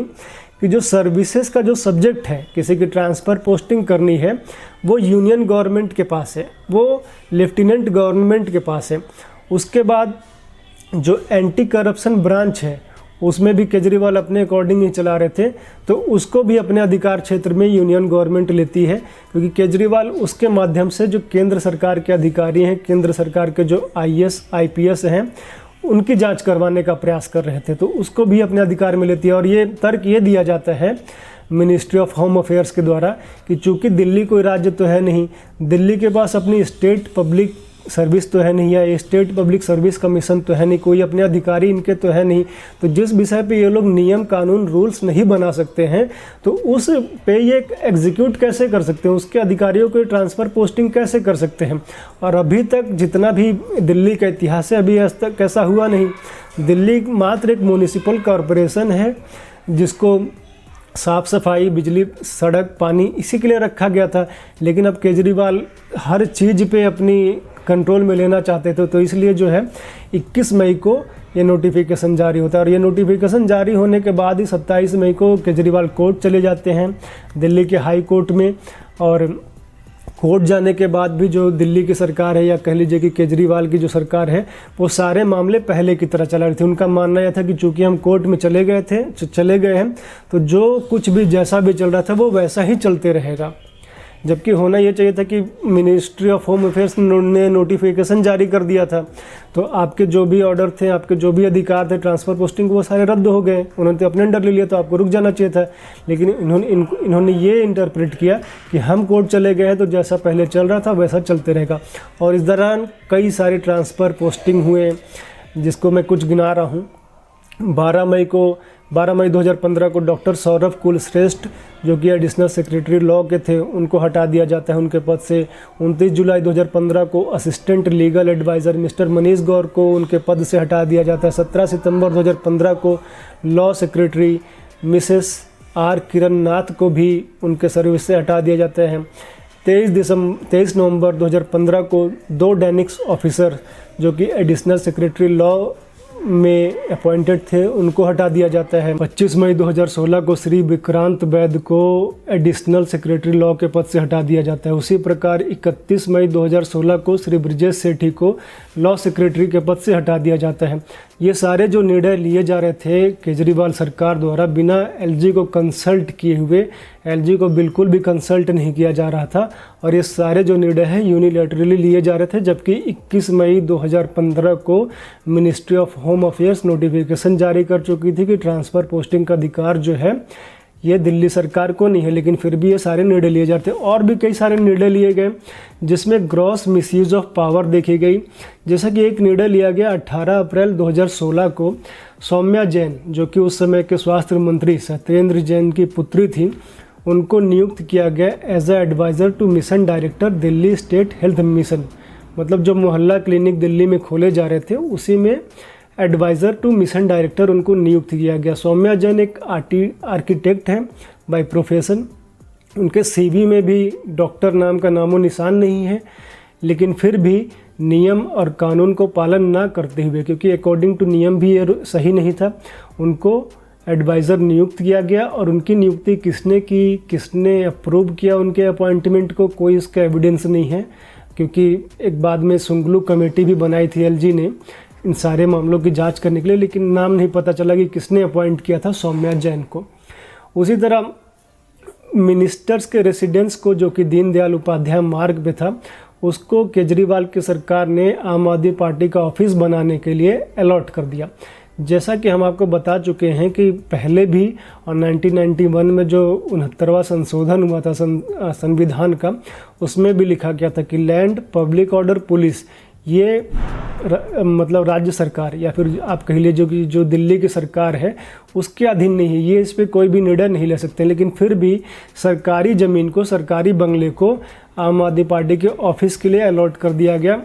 कि जो सर्विसेज का जो सब्जेक्ट है, किसी की ट्रांसफ़र पोस्टिंग करनी है, वो यूनियन गवर्नमेंट के पास है, वो लेफ्टिनेंट गवर्नमेंट के पास है। उसके बाद जो एंटी करप्शन ब्रांच है उसमें भी केजरीवाल अपने अकॉर्डिंग ही चला रहे थे, तो उसको भी अपने अधिकार क्षेत्र में यूनियन गवर्नमेंट लेती है, क्योंकि केजरीवाल उसके माध्यम से जो केंद्र सरकार के अधिकारी हैं, केंद्र सरकार के जो IAS IPS हैं, उनकी जांच करवाने का प्रयास कर रहे थे, तो उसको भी अपने अधिकार में लेती है। और ये तर्क ये दिया जाता है मिनिस्ट्री ऑफ होम अफेयर्स के द्वारा कि चूँकि दिल्ली कोई राज्य तो है नहीं, दिल्ली के पास अपनी स्टेट पब्लिक सर्विस तो है नहीं, या स्टेट पब्लिक सर्विस कमीशन तो है नहीं, कोई अपने अधिकारी इनके तो है नहीं, तो जिस विषय पे ये लोग नियम कानून रूल्स नहीं बना सकते हैं, तो उस पे ये एग्जीक्यूट कैसे कर सकते हैं, उसके अधिकारियों को ट्रांसफ़र पोस्टिंग कैसे कर सकते हैं। और अभी तक जितना भी दिल्ली का इतिहास है, अभी आज तक ऐसा हुआ नहीं। दिल्ली मात्र एक म्यूनिसिपल कॉरपोरेशन है जिसको साफ़ सफाई, बिजली, सड़क, पानी इसी के लिए रखा गया था। लेकिन अब केजरीवाल हर चीज़ पे अपनी कंट्रोल में लेना चाहते थे, तो इसलिए जो है 21 मई को ये नोटिफिकेशन जारी होता है। और ये नोटिफिकेशन जारी होने के बाद ही 27 मई को केजरीवाल कोर्ट चले जाते हैं, दिल्ली के हाई कोर्ट में। और कोर्ट जाने के बाद भी जो दिल्ली की सरकार है या कह लीजिए कि केजरीवाल की जो सरकार है वो सारे मामले पहले की तरह चला रही थी। उनका मानना यह था कि चूंकि हम कोर्ट में चले गए हैं तो जो कुछ भी जैसा भी चल रहा था वो वैसा ही चलते रहेगा। जबकि होना ये चाहिए था कि मिनिस्ट्री ऑफ होम अफेयर्स ने नोटिफिकेशन जारी कर दिया था, तो आपके जो भी ऑर्डर थे, आपके जो भी अधिकार थे ट्रांसफ़र पोस्टिंग, वो सारे रद्द हो गए। उन्होंने तो अपने अंडर ले लिया, तो आपको रुक जाना चाहिए था। लेकिन इन्होंने ये इंटरप्रेट किया कि हम कोर्ट चले गए हैं तो जैसा पहले चल रहा था वैसा चलते रहेगा। और इस दौरान कई सारे ट्रांसफ़र पोस्टिंग हुए, जिसको मैं कुछ गिना रहा हूँ। 12 मई 2015 को डॉक्टर सौरभ कुलश्रेष्ठ जो कि एडिशनल सेक्रेटरी लॉ के थे, उनको हटा दिया जाता है उनके पद से। 29 जुलाई 2015 को assistant legal adviser mister Manish Gaur को उनके पद से हटा दिया जाता है। 17 सितंबर 2015 को लॉ सेक्रेटरी मिसेस आर किरण नाथ को भी उनके सर्विस से हटा दिया जाता है। 23 नवंबर 2015 को 2 डेनिक्स ऑफिसर जो कि एडिशनल सेक्रेटरी लॉ में अपॉइंटेड थे, उनको हटा दिया जाता है। 25 मई 2016 को श्री विक्रांत वैद को एडिशनल सेक्रेटरी लॉ के पद से हटा दिया जाता है। उसी प्रकार 31 मई 2016 को श्री ब्रजेश सेठी को लॉ सेक्रेटरी के पद से हटा दिया जाता है। ये सारे जो निर्णय लिए जा रहे थे केजरीवाल सरकार द्वारा बिना एलजी को कंसल्ट किए हुए, एलजी को बिल्कुल भी कंसल्ट नहीं किया जा रहा था, और ये सारे जो निर्णय हैं यूनिलैटरली लिए जा रहे थे। जबकि 21 मई 2015 को ministry of home affairs notification जारी कर चुकी थी कि ट्रांसफ़र पोस्टिंग का अधिकार जो है ये दिल्ली सरकार को नहीं है, लेकिन फिर भी ये सारे निर्णय लिए जाते हैं। और भी कई सारे निर्णय लिए गए जिसमें ग्रॉस मिसयूज ऑफ पावर देखी गई। जैसा कि एक निर्णय लिया गया 18 अप्रैल 2016 को, सौम्या जैन जो कि उस समय के स्वास्थ्य मंत्री सत्येंद्र जैन की पुत्री थी, उनको नियुक्त किया गया as a adviser to mission director Delhi state health mission. मतलब जो मोहल्ला क्लिनिक दिल्ली में खोले जा रहे थे उसी में एडवाइज़र टू मिशन डायरेक्टर उनको नियुक्त किया गया। सौम्या जैन एक आर्किटेक्ट हैं बाय प्रोफेशन। उनके सीवी में भी डॉक्टर नाम का नामो निशान नहीं है, लेकिन फिर भी नियम और कानून को पालन ना करते हुए, क्योंकि अकॉर्डिंग टू नियम भी ये सही नहीं था, उनको एडवाइज़र नियुक्त किया गया। और उनकी नियुक्ति किसने की, किसने अप्रूव किया उनके अपॉइंटमेंट को, कोई इसका एविडेंस नहीं है। क्योंकि एक बाद में सुंगलू कमेटी भी बनाई थी एलजी ने इन सारे मामलों की जांच करने के लिए, लेकिन नाम नहीं पता चला कि किसने अपॉइंट किया था सौम्या जैन को। उसी तरह मिनिस्टर्स के रेसिडेंस को, जो कि दीनदयाल उपाध्याय मार्ग पे था, उसको केजरीवाल की सरकार ने आम आदमी पार्टी का ऑफिस बनाने के लिए अलॉट कर दिया। जैसा कि हम आपको बता चुके हैं कि पहले भी और 1991 में जो 69वां संशोधन हुआ था संविधान का, उसमें भी लिखा गया था कि लैंड, पब्लिक ऑर्डर, पुलिस, ये मतलब राज्य सरकार या फिर आप कह लीजिए कि जो दिल्ली की सरकार है उसके अधीन नहीं है, ये इस पर कोई भी निर्णय नहीं ले सकते। लेकिन फिर भी सरकारी ज़मीन को, सरकारी बंगले को आम आदमी पार्टी के ऑफिस के लिए अलॉट कर दिया गया।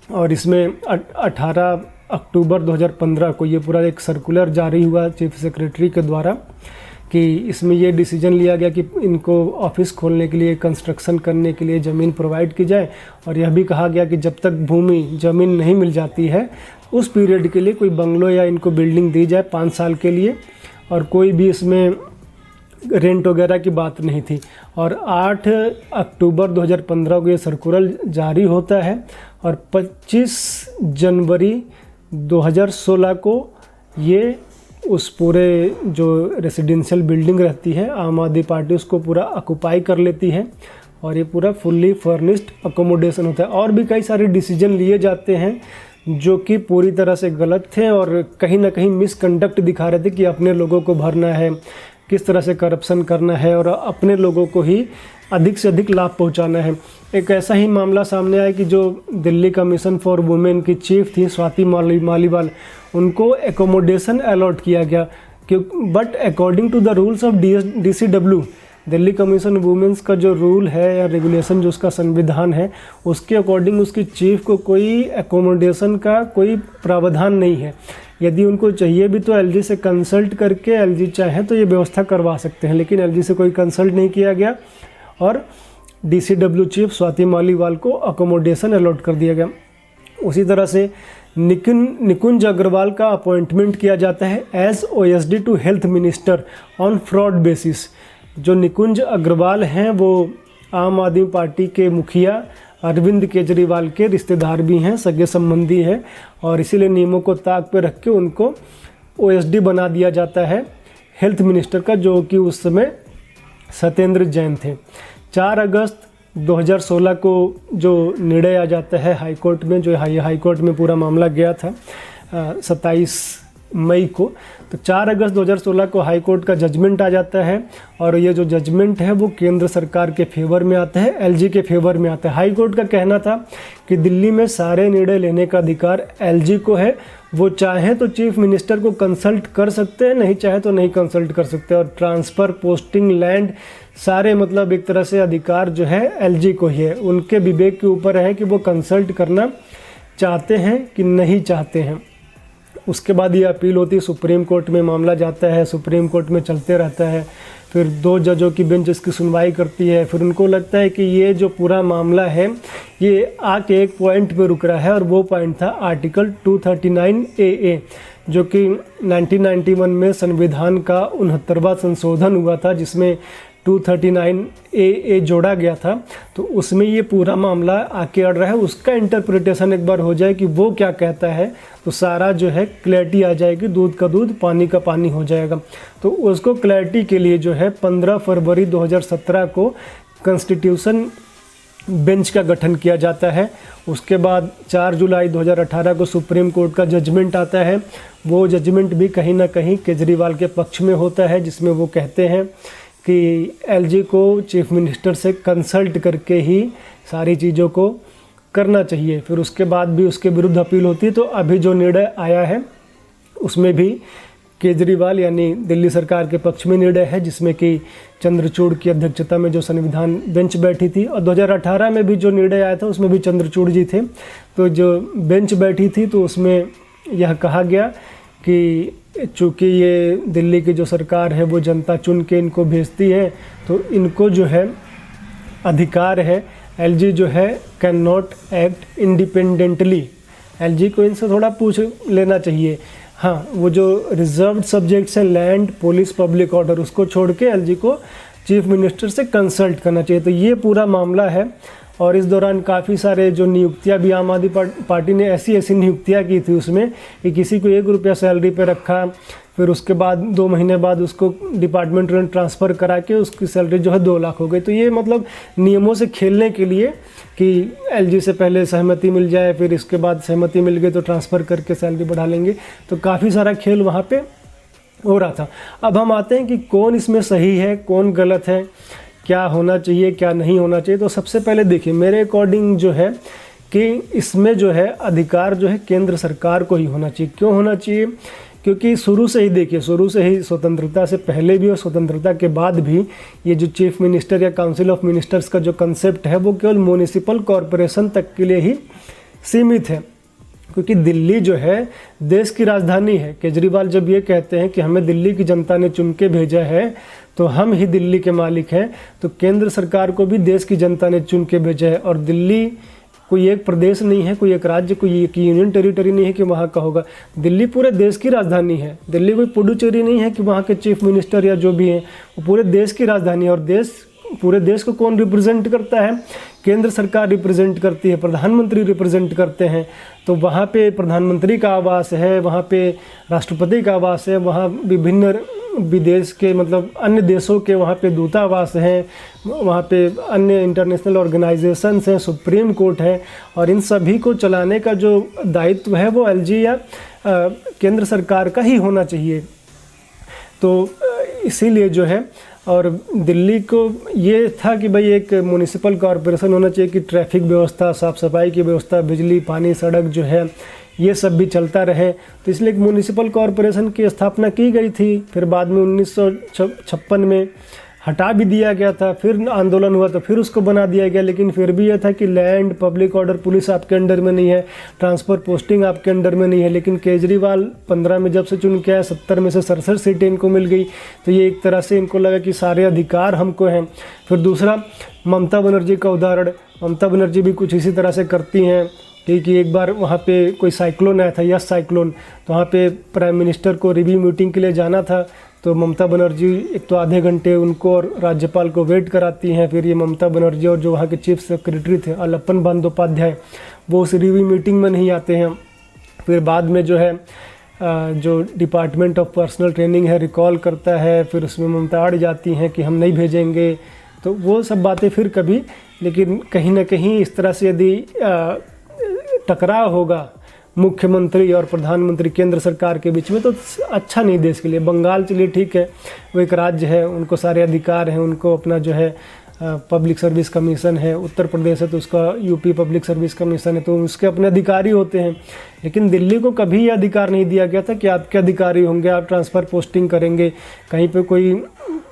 और इसमें 18 अक्टूबर 2015 को ये पूरा एक सर्कुलर जारी हुआ चीफ सेक्रेटरी के द्वारा कि इसमें ये डिसीजन लिया गया कि इनको ऑफिस खोलने के लिए, कंस्ट्रक्शन करने के लिए ज़मीन प्रोवाइड की जाए। और यह भी कहा गया कि जब तक ज़मीन नहीं मिल जाती है उस पीरियड के लिए कोई बंगलो या इनको बिल्डिंग दी जाए 5 साल के लिए, और कोई भी इसमें रेंट वगैरह की बात नहीं थी। और 8 अक्टूबर 2015 को ये सर्कुलर जारी होता है और 25 जनवरी 2016 को ये उस पूरे जो रेसिडेंशियल बिल्डिंग रहती है आम आदमी पार्टी उसको पूरा ऑक्युपाई कर लेती है और ये पूरा फुल्ली फर्निश्ड अकोमोडेशन होता है। और भी कई सारे डिसीजन लिए जाते हैं जो कि पूरी तरह से गलत थे और कहीं ना कहीं मिसकंडक्ट दिखा रहे थे कि अपने लोगों को भरना है, किस तरह से करप्शन करना है और अपने लोगों को ही अधिक से अधिक लाभ पहुंचाना है। एक ऐसा ही मामला सामने आया कि जो दिल्ली कमीशन फॉर वुमेन की चीफ थी स्वाति मालीवाल, उनको एकोमोडेशन अलॉट किया गया but according to the rules of DCW, Delhi commission women's का जो रूल है या रेगुलेशन जो उसका संविधान है उसके अकॉर्डिंग उसकी चीफ को कोई एकोमोडेशन का कोई प्रावधान नहीं है। यदि उनको चाहिए भी तो एलजी से कंसल्ट करके एलजी चाहे तो ये व्यवस्था करवा सकते हैं, लेकिन एलजी से कोई कंसल्ट नहीं किया गया और DCW चीफ स्वाति मालीवाल को अकोमोडेशन अलॉट कर दिया गया। उसी तरह से निकुंज अग्रवाल का अपॉइंटमेंट किया जाता है as OSD to health minister on fraud basis. जो निकुंज अग्रवाल हैं वो आम आदमी पार्टी के मुखिया अरविंद केजरीवाल के रिश्तेदार भी हैं, सगे संबंधी हैं, और इसीलिए नियमों को ताक पे रख के उनको ओएसडी बना दिया जाता है हेल्थ मिनिस्टर का, जो कि उस समय सत्येंद्र जैन थे। 4 अगस्त 2016 को जो निर्णय आ जाता है हाई कोर्ट में, जो हाई कोर्ट में पूरा मामला गया था 27 मई को, तो 4 अगस्त 2016 को हाई कोर्ट का जजमेंट आ जाता है, और ये जो जजमेंट है वो केंद्र सरकार के फेवर में आता है, एलजी के फेवर में आता है। हाई कोर्ट का कहना था कि दिल्ली में सारे निर्णय लेने का अधिकार एलजी को है, वो चाहे तो चीफ मिनिस्टर को कंसल्ट कर सकते हैं, नहीं चाहे तो नहीं कंसल्ट कर सकते, और ट्रांसफ़र, पोस्टिंग, लैंड, सारे मतलब एक तरह से अधिकार जो है एलजी को ही है। उनके विवेक के ऊपर है कि वो कंसल्ट करना चाहते हैं कि नहीं चाहते हैं। उसके बाद ये अपील होती है, सुप्रीम कोर्ट में मामला जाता है, सुप्रीम कोर्ट में चलते रहता है, फिर 2 जजों की बेंच इसकी सुनवाई करती है, फिर उनको लगता है कि ये जो पूरा मामला है ये आके एक पॉइंट पे रुक रहा है, और वो पॉइंट था आर्टिकल 239 AA, जो कि 1991 में संविधान का 69वां संशोधन हुआ था, जिसमें 239 AA जोड़ा गया था। तो उसमें ये पूरा मामला आके अड़ रहा है, उसका इंटरप्रिटेशन एक बार हो जाए कि वो क्या कहता है, तो सारा जो है क्लैरिटी आ जाएगी, दूध का दूध पानी का पानी हो जाएगा। तो उसको क्लैरिटी के लिए जो है 15 फरवरी 2017 को कॉन्स्टिट्यूशन बेंच का गठन किया जाता है। उसके बाद 4 जुलाई 2018 को सुप्रीम कोर्ट का जजमेंट आता है। वो जजमेंट भी कहीं ना कहीं केजरीवाल के पक्ष में होता है, जिसमें वो कहते हैं कि एलजी को चीफ मिनिस्टर से कंसल्ट करके ही सारी चीज़ों को करना चाहिए। फिर उसके बाद भी उसके विरुद्ध अपील होती है। तो अभी जो निर्णय आया है उसमें भी केजरीवाल यानी दिल्ली सरकार के पक्ष में निर्णय है, जिसमें कि चंद्रचूड़ की अध्यक्षता में जो संविधान बेंच बैठी थी, और 2018 में भी जो निर्णय आया था उसमें भी चंद्रचूड़ जी थे। तो जो बेंच बैठी थी तो उसमें यह कहा गया कि चूँकि ये दिल्ली की जो सरकार है वो जनता चुन के इनको भेजती है, तो इनको जो है अधिकार है, एलजी जो है can not act independently. LG को इनसे थोड़ा पूछ लेना चाहिए। हाँ, वो जो रिजर्व्ड सब्जेक्ट्स हैं, लैंड, पुलिस, पब्लिक ऑर्डर, उसको छोड़ के एलजी को चीफ मिनिस्टर से कंसल्ट करना चाहिए। तो ये पूरा मामला है। और इस दौरान काफ़ी सारे जो नियुक्तियां भी आम आदमी पार्टी ने ऐसी नियुक्तियां की थी उसमें कि किसी को 1 रुपया सैलरी पे रखा, फिर उसके बाद 2 महीने बाद उसको डिपार्टमेंट में ट्रांसफ़र करा के उसकी सैलरी जो है 2 लाख हो गई। तो ये मतलब नियमों से खेलने के लिए कि एलजी से पहले सहमति मिल जाए, फिर इसके बाद सहमति मिल गई तो ट्रांसफ़र करके सैलरी बढ़ा लेंगे। तो काफ़ी सारा खेल वहाँ पे हो रहा था। अब हम आते हैं कि कौन इसमें सही है, कौन गलत है, क्या होना चाहिए, क्या नहीं होना चाहिए। तो सबसे पहले देखिए, मेरे अकॉर्डिंग जो है कि इसमें जो है अधिकार जो है केंद्र सरकार को ही होना चाहिए। क्यों होना चाहिए? क्योंकि शुरू से ही देखिए, शुरू से ही स्वतंत्रता से पहले भी और स्वतंत्रता के बाद भी ये जो चीफ मिनिस्टर या काउंसिल ऑफ मिनिस्टर्स का जो कंसेप्ट है वो केवल म्यूनिसिपल कॉरपोरेशन तक के लिए ही सीमित है। क्योंकि दिल्ली जो है देश की राजधानी है। केजरीवाल जब ये कहते हैं कि हमें दिल्ली की जनता ने चुन के भेजा है तो हम ही दिल्ली के मालिक हैं, तो केंद्र सरकार को भी देश की जनता ने चुन के भेजा है। और दिल्ली कोई एक प्रदेश नहीं है, कोई एक राज्य, कोई एक यूनियन टेरिटरी नहीं है कि वहाँ का होगा। दिल्ली पूरे देश की राजधानी है। दिल्ली कोई पुडुचेरी नहीं है कि वहाँ के चीफ मिनिस्टर या जो भी हैं, वो पूरे देश की राजधानी है। और पूरे देश को कौन रिप्रेजेंट करता है? केंद्र सरकार रिप्रेजेंट करती है, प्रधानमंत्री रिप्रेजेंट करते हैं। तो वहाँ पे प्रधानमंत्री का आवास है, वहाँ पे राष्ट्रपति का आवास है, वहाँ विभिन्न विदेश के मतलब अन्य देशों के वहाँ पे दूतावास हैं, वहाँ पे अन्य इंटरनेशनल ऑर्गेनाइजेशंस हैं, सुप्रीम कोर्ट है। और इन सभी को चलाने का जो दायित्व है वो एलजी या केंद्र सरकार का ही होना चाहिए। तो इसीलिए जो है, और दिल्ली को ये था कि भाई एक म्यूनिसिपल कॉरपोरेशन होना चाहिए कि ट्रैफिक व्यवस्था, साफ़ सफाई की व्यवस्था, बिजली, पानी, सड़क जो है ये सब भी चलता रहे। तो इसलिए एक म्यूनिसिपल कॉरपोरेशन की स्थापना की गई थी। फिर बाद में 1956 में हटा भी दिया गया था, फिर आंदोलन हुआ तो फिर उसको बना दिया गया। लेकिन फिर भी यह था कि लैंड, पब्लिक ऑर्डर, पुलिस आपके अंडर में नहीं है, ट्रांसफ़र, पोस्टिंग आपके अंडर में नहीं है। लेकिन केजरीवाल 15 में जब से चुन के आया, 70 में से 67 सीटें इनको मिल गई। तो ये एक तरह से इनको लगा कि सारे अधिकार हमको हैं। फिर दूसरा, ममता बनर्जी का उदाहरण, ममता बनर्जी भी कुछ इसी तरह से करती हैं कि एक बार वहाँ पे कोई साइक्लोन आया था, यस साइक्लोन, तो वहाँ पे प्राइम मिनिस्टर को रिव्यू मीटिंग के लिए जाना था। तो ममता बनर्जी एक तो आधे घंटे उनको और राज्यपाल को वेट कराती हैं। फिर ये ममता बनर्जी और जो वहाँ के चीफ सेक्रेटरी थे अलअप्पन बंदोपाध्याय, वो उस रिव्यू मीटिंग में नहीं आते हैं। फिर बाद में जो है जो डिपार्टमेंट ऑफ पर्सनल ट्रेनिंग है रिकॉल करता है, फिर उसमें ममता अड़ जाती हैं कि हम नहीं भेजेंगे। तो वो सब बातें फिर कभी, लेकिन कहीं ना कहीं इस तरह से यदि टकराव होगा मुख्यमंत्री और प्रधानमंत्री केंद्र सरकार के बीच में तो अच्छा नहीं देश के लिए। बंगाल चलिए ठीक है, वो एक राज्य है, उनको सारे अधिकार हैं, उनको अपना जो है पब्लिक सर्विस कमीशन है। उत्तर प्रदेश है तो उसका यूपी पब्लिक सर्विस कमीशन है, तो उसके अपने अधिकारी होते हैं। लेकिन दिल्ली को कभी ये अधिकार नहीं दिया गया था कि आपके अधिकारी होंगे, आप ट्रांसफ़र पोस्टिंग करेंगे, कहीं पे कोई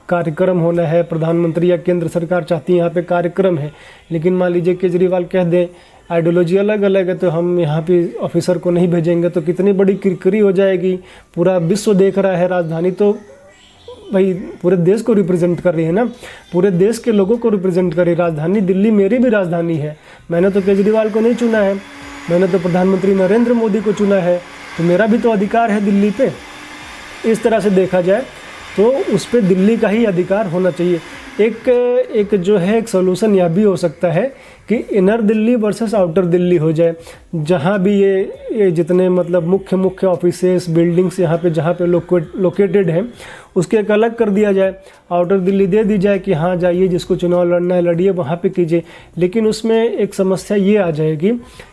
कार्यक्रम होना है, प्रधानमंत्री या केंद्र सरकार चाहती है यहाँ पे कार्यक्रम है, लेकिन मान लीजिए केजरीवाल कह दें आइडियोलॉजी अलग अलग है तो हम यहाँ पे ऑफिसर को नहीं भेजेंगे, तो कितनी बड़ी किरकिरी हो जाएगी। पूरा विश्व देख रहा है, राजधानी तो भाई पूरे देश को रिप्रेजेंट कर रही है ना, पूरे देश के लोगों को रिप्रेजेंट कर रही है। राजधानी दिल्ली मेरी भी राजधानी है, मैंने तो केजरीवाल को नहीं चुना है, मैंने तो प्रधानमंत्री नरेंद्र मोदी को चुना है, तो मेरा भी तो अधिकार है दिल्ली पे। इस तरह से देखा जाए तो उस पर दिल्ली का ही अधिकार होना चाहिए। एक जो है एक सोल्यूशन यह भी हो सकता है कि inner Delhi versus outer Delhi हो जाए, जहाँ भी ये जितने मतलब मुख्य ऑफिसेस बिल्डिंग्स यहाँ पे जहाँ पे लोकेटेड हैं उसके एक अलग कर दिया जाए, आउटर दिल्ली दे दी जाए कि हाँ जाइए जिसको चुनाव लड़ना है लड़िए वहाँ पे कीजिए। लेकिन उसमें एक समस्या ये आ जाएगी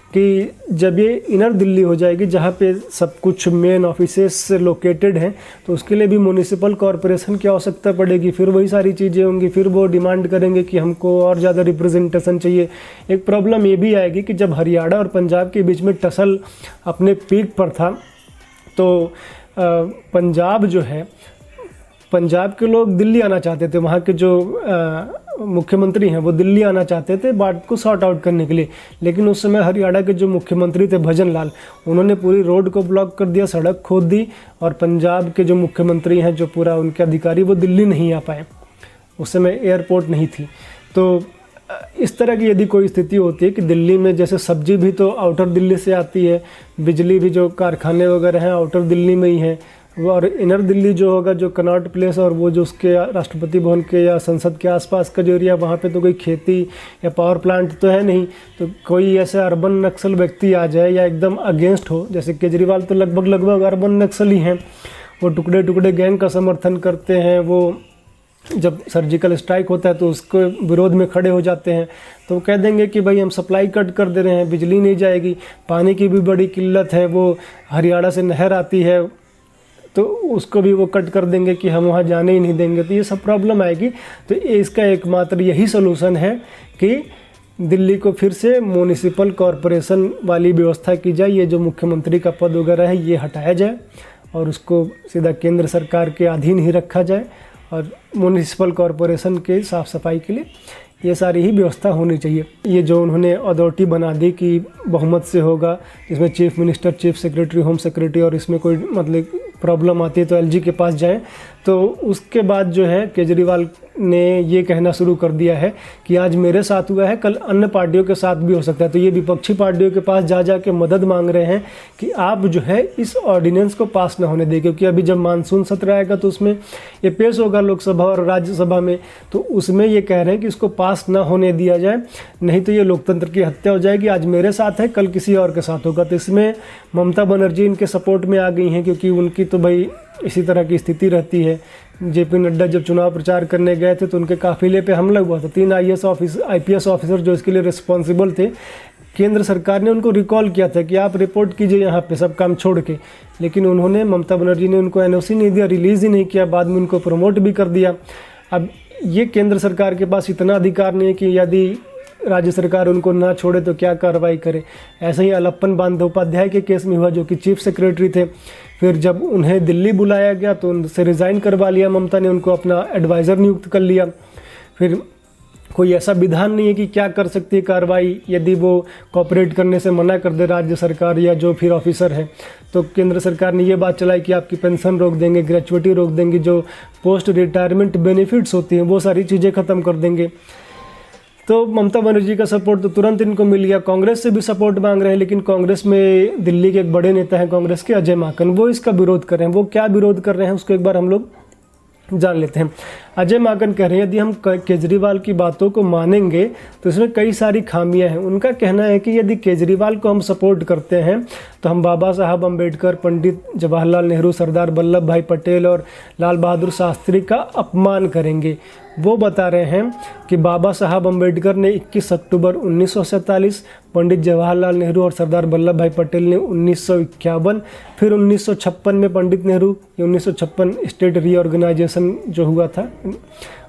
कि जब ये इनर दिल्ली हो जाएगी जहाँ पे सब कुछ मेन ऑफिसेस लोकेटेड हैं, तो उसके लिए भी म्यूनिसिपल कॉरपोरेशन की आवश्यकता पड़ेगी, फिर वही सारी चीज़ें होंगी, फिर वो डिमांड करेंगे कि हमको और ज़्यादा रिप्रेजेंटेशन चाहिए। एक प्रॉब्लम ये भी आएगी कि जब हरियाणा और पंजाब के बीच में टसल अपने पीक पर था तो पंजाब जो है, पंजाब के लोग दिल्ली आना चाहते थे, वहाँ के जो मुख्यमंत्री हैं वो दिल्ली आना चाहते थे बात को सॉर्ट आउट करने के लिए। लेकिन उस समय हरियाणा के जो मुख्यमंत्री थे भजन लाल, उन्होंने पूरी रोड को ब्लॉक कर दिया, सड़क खोद दी, और पंजाब के जो मुख्यमंत्री हैं जो पूरा उनके अधिकारी वो दिल्ली नहीं आ पाए, उस समय एयरपोर्ट नहीं थी। तो इस तरह की यदि कोई स्थिति होती है कि दिल्ली में जैसे सब्जी भी तो आउटर दिल्ली से आती है, बिजली भी जो कारखाने वगैरह हैं आउटर दिल्ली में ही हैं, और इनर दिल्ली जो होगा जो कनॉट प्लेस और वो जो उसके राष्ट्रपति भवन के या संसद के आसपास का जो एरिया, वहाँ पे तो कोई खेती या पावर प्लांट तो है नहीं। तो कोई ऐसे अर्बन नक्सल व्यक्ति आ जाए या एकदम अगेंस्ट हो, जैसे केजरीवाल तो लगभग अर्बन नक्सल ही हैं, वो टुकड़े टुकड़े गैंग का समर्थन करते हैं, वो जब सर्जिकल स्ट्राइक होता है तो उसके विरोध में खड़े हो जाते हैं। तो वो कह देंगे कि भाई हम सप्लाई कट कर दे रहे हैं, बिजली नहीं जाएगी, पानी की भी बड़ी किल्लत है, वो हरियाणा से नहर आती है तो उसको भी वो कट कर देंगे कि हम वहाँ जाने ही नहीं देंगे। तो ये सब प्रॉब्लम आएगी। तो इसका एकमात्र यही सलूशन है कि दिल्ली को फिर से म्यूनिसिपल कॉरपोरेशन वाली व्यवस्था की जाए, ये जो मुख्यमंत्री का पद वगैरह है ये हटाया जाए और उसको सीधा केंद्र सरकार के अधीन ही रखा जाए, और म्यूनिसिपल कॉरपोरेशन के साफ़ सफाई के लिए ये सारी ही व्यवस्था होनी चाहिए। ये जो उन्होंने अथॉरिटी बना दी कि बहुमत से होगा, इसमें chief minister, chief secretary, home secretary, और इसमें कोई मतलब प्रॉब्लम आती है तो एलजी के पास जाएं, तो उसके बाद जो है केजरीवाल ने ये कहना शुरू कर दिया है कि आज मेरे साथ हुआ है कल अन्य पार्टियों के साथ भी हो सकता है। तो ये विपक्षी पार्टियों के पास जा के मदद मांग रहे हैं कि आप जो है इस ऑर्डिनेंस को पास ना होने दें, क्योंकि अभी जब मानसून सत्र आएगा तो उसमें ये पेश होगा लोकसभा और राज्यसभा में, तो उसमें ये कह रहे हैं कि इसको पास ना होने दिया जाए, नहीं तो ये लोकतंत्र की हत्या हो जाएगी। आज मेरे साथ है कल किसी और के साथ होगा। तो इसमें ममता बनर्जी इनके सपोर्ट में आ गई हैं, क्योंकि उनकी तो भाई इसी तरह की स्थिति रहती है। जेपी नड्डा जब चुनाव प्रचार करने गए थे तो उनके काफिले पे हमला हुआ था, 3 आईपीएस ऑफिसर जो इसके लिए रिस्पॉन्सिबल थे, केंद्र सरकार ने उनको रिकॉल किया था कि आप रिपोर्ट कीजिए यहाँ पे सब काम छोड़ के, लेकिन उन्होंने, ममता बनर्जी ने उनको एनओसी नहीं दिया, रिलीज़ ही नहीं किया, बाद में उनको प्रमोट भी कर दिया। अब ये केंद्र सरकार के पास इतना अधिकार नहीं है कि यदि राज्य सरकार उनको ना छोड़े तो क्या कार्रवाई करे। ऐसे ही अलअप्पन बंदोपाध्याय के केस में हुआ, जो कि चीफ सेक्रेटरी थे, फिर जब उन्हें दिल्ली बुलाया गया तो उनसे रिज़ाइन करवा लिया ममता ने, उनको अपना एडवाइज़र नियुक्त कर लिया। फिर कोई ऐसा विधान नहीं है कि क्या कर सकती है कार्रवाई यदि वो कॉपरेट करने से मना कर दे राज्य सरकार या जो फिर ऑफिसर है। तो केंद्र सरकार ने ये बात चलाई कि आपकी पेंशन रोक देंगे, ग्रेचुइटी रोक देंगे, जो पोस्ट रिटायरमेंट बेनिफिट्स होती हैं वो सारी चीज़ें ख़त्म कर देंगे। तो ममता बनर्जी का सपोर्ट तो तुरंत इनको मिल गया। कांग्रेस से भी सपोर्ट मांग रहे हैं, लेकिन कांग्रेस में दिल्ली के एक बड़े नेता हैं कांग्रेस के, अजय माकन, वो इसका विरोध कर रहे हैं। वो क्या विरोध कर रहे हैं उसको एक बार हम लोग जान लेते हैं। अजय माकन कह रहे हैं यदि हम केजरीवाल की बातों को मानेंगे तो इसमें कई सारी खामियां हैं। उनका कहना है कि यदि केजरीवाल को हम सपोर्ट करते हैं तो हम बाबा साहब अम्बेडकर, पंडित जवाहरलाल नेहरू, सरदार वल्लभ भाई पटेल और लाल बहादुर शास्त्री का अपमान करेंगे। वो बता रहे हैं कि बाबा साहब अम्बेडकर ने 21 अक्टूबर 1947, पंडित जवाहरलाल नेहरू और सरदार वल्लभ भाई पटेल ने 1951, फिर 1956 में पंडित नेहरू, 1956 स्टेट रीऑर्गेनाइजेशन जो हुआ था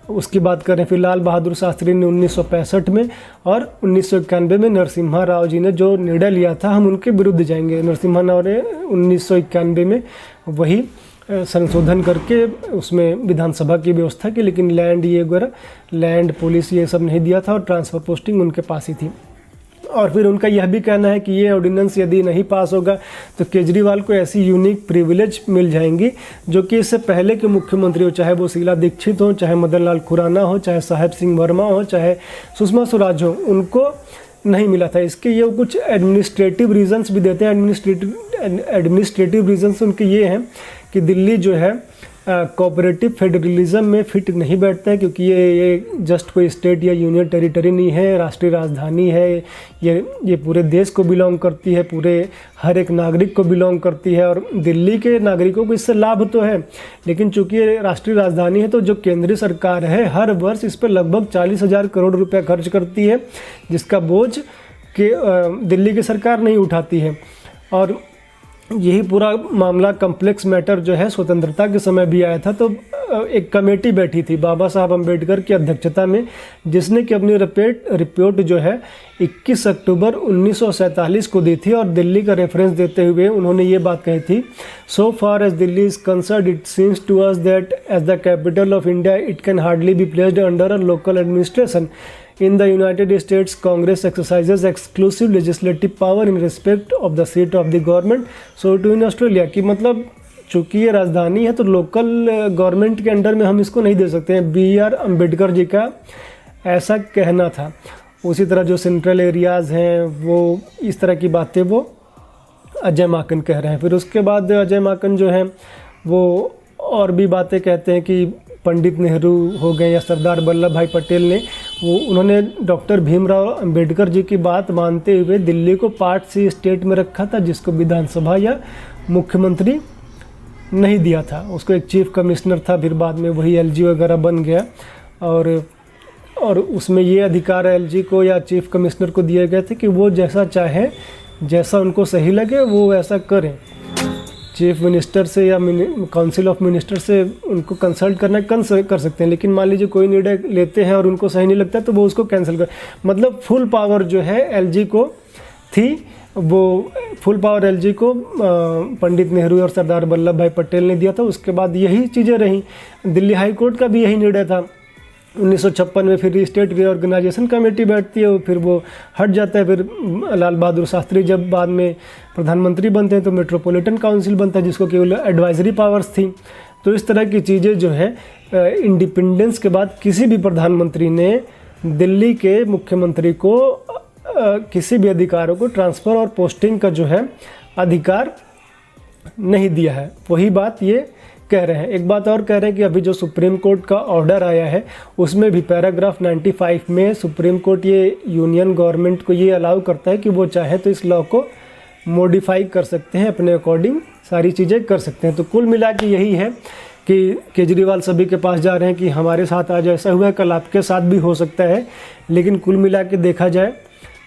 उसकी बात करें, फिर लाल बहादुर शास्त्री ने 1965 में और 1991 में नरसिम्हा राव जी ने जो निर्णय लिया था हम उनके विरुद्ध जाएंगे। नरसिम्हा राव ने 1991 में वही संशोधन करके उसमें विधानसभा की व्यवस्था की, लेकिन लैंड ये वगैरह लैंड पुलिस ये सब नहीं दिया था और ट्रांसफ़र पोस्टिंग उनके पास ही थी। और फिर उनका यह भी कहना है कि ये ऑर्डिनेंस यदि नहीं पास होगा तो केजरीवाल को ऐसी यूनिक प्रिविलेज मिल जाएंगी जो कि इससे पहले के मुख्यमंत्री हो, चाहे वो शीला दीक्षित हो, चाहे मदन लाल खुराना हो, चाहे साहेब सिंह वर्मा हो, चाहे सुषमा स्वराज हो, उनको नहीं मिला था। इसके ये कुछ एडमिनिस्ट्रेटिव रीजंस भी देते हैं। एडमिनिस्ट्रेटिव रीजंस उनके ये हैं कि दिल्ली जो है कोऑपरेटिव फेडरलिज्म में फिट नहीं बैठता है, क्योंकि ये जस्ट कोई स्टेट या यूनियन टेरिटरी नहीं है, राष्ट्रीय राजधानी है, ये पूरे देश को बिलोंग करती है, पूरे हर एक नागरिक को बिलोंग करती है और दिल्ली के नागरिकों को इससे लाभ तो है, लेकिन चूंकि ये राष्ट्रीय राजधानी है तो जो केंद्रीय सरकार है हर वर्ष इस पर लगभग 40,000 करोड़ रुपया खर्च करती है, जिसका बोझ के दिल्ली की सरकार नहीं उठाती है। और यही पूरा मामला कम्प्लेक्स मैटर जो है स्वतंत्रता के समय भी आया था, तो एक कमेटी बैठी थी बाबा साहब अम्बेडकर की अध्यक्षता में, जिसने कि अपनी रिपोर्ट जो है 21 अक्टूबर 1947 को दी थी और दिल्ली का रेफरेंस देते हुए उन्होंने ये बात कही थी, so far as Delhi is concerned it seems to us that as the capital of India it can hardly be placed under a local administration. In the United States, Congress exercises exclusive legislative power in respect of the seat of the government. So to in Australia कि मतलब चूँकि ये राजधानी है तो local government के under में हम इसको नहीं दे सकते हैं। B.R. अम्बेडकर जी का ऐसा कहना था। उसी तरह जो सेंट्रल एरियाज़ हैं वो इस तरह की बातें वो अजय माकन कह रहे हैं। फिर उसके बाद अजय माकन जो हैं वो और भी बातें कहते हैं कि पंडित नेहरू हो गए या सरदार वल्लभ भाई पटेल ने उन्होंने डॉक्टर भीमराव अंबेडकर जी की बात मानते हुए दिल्ली को पार्ट सी स्टेट में रखा था, जिसको विधानसभा या मुख्यमंत्री नहीं दिया था। उसको एक चीफ कमिश्नर था, फिर बाद में वही एलजी वगैरह बन गया और उसमें ये अधिकार एलजी को या चीफ कमिश्नर को दिए गए थे कि वो जैसा चाहे, जैसा उनको सही लगे वो वैसा करें। चीफ मिनिस्टर से या काउंसिल ऑफ मिनिस्टर से उनको कंसल्ट करना कर सकते हैं, लेकिन मान लीजिए कोई निर्णय लेते हैं और उनको सही नहीं लगता तो वो उसको कैंसिल कर, मतलब फुल पावर जो है एलजी को थी, वो फुल पावर एलजी को पंडित नेहरू और सरदार वल्लभ भाई पटेल ने दिया था। उसके बाद यही चीज़ें रहीं। दिल्ली हाई कोर्ट का भी यही निर्णय था 1956 में। फिर स्टेट रीऑर्गेनाइजेशन कमेटी बैठती है, फिर वो हट जाता है। फिर लाल बहादुर शास्त्री जब बाद में प्रधानमंत्री बनते हैं तो मेट्रोपॉलिटन काउंसिल बनता है, जिसको केवल एडवाइजरी पावर्स थी। तो इस तरह की चीज़ें जो है इंडिपेंडेंस के बाद किसी भी प्रधानमंत्री ने दिल्ली के मुख्यमंत्री को किसी भी अधिकारों को ट्रांसफ़र और पोस्टिंग का जो है अधिकार नहीं दिया है। वही बात ये कह रहे हैं। एक बात और कह रहे हैं कि अभी जो सुप्रीम कोर्ट का ऑर्डर आया है उसमें भी पैराग्राफ 95 में सुप्रीम कोर्ट ये यूनियन गवर्नमेंट को ये अलाउ करता है कि वो चाहे तो इस लॉ को मॉडिफाई कर सकते हैं, अपने अकॉर्डिंग सारी चीज़ें कर सकते हैं। तो कुल मिला के यही है कि केजरीवाल सभी के पास जा रहे हैं कि हमारे साथ आज ऐसा हुआ है, कल आपके साथ भी हो सकता है, लेकिन कुल मिला के देखा जाए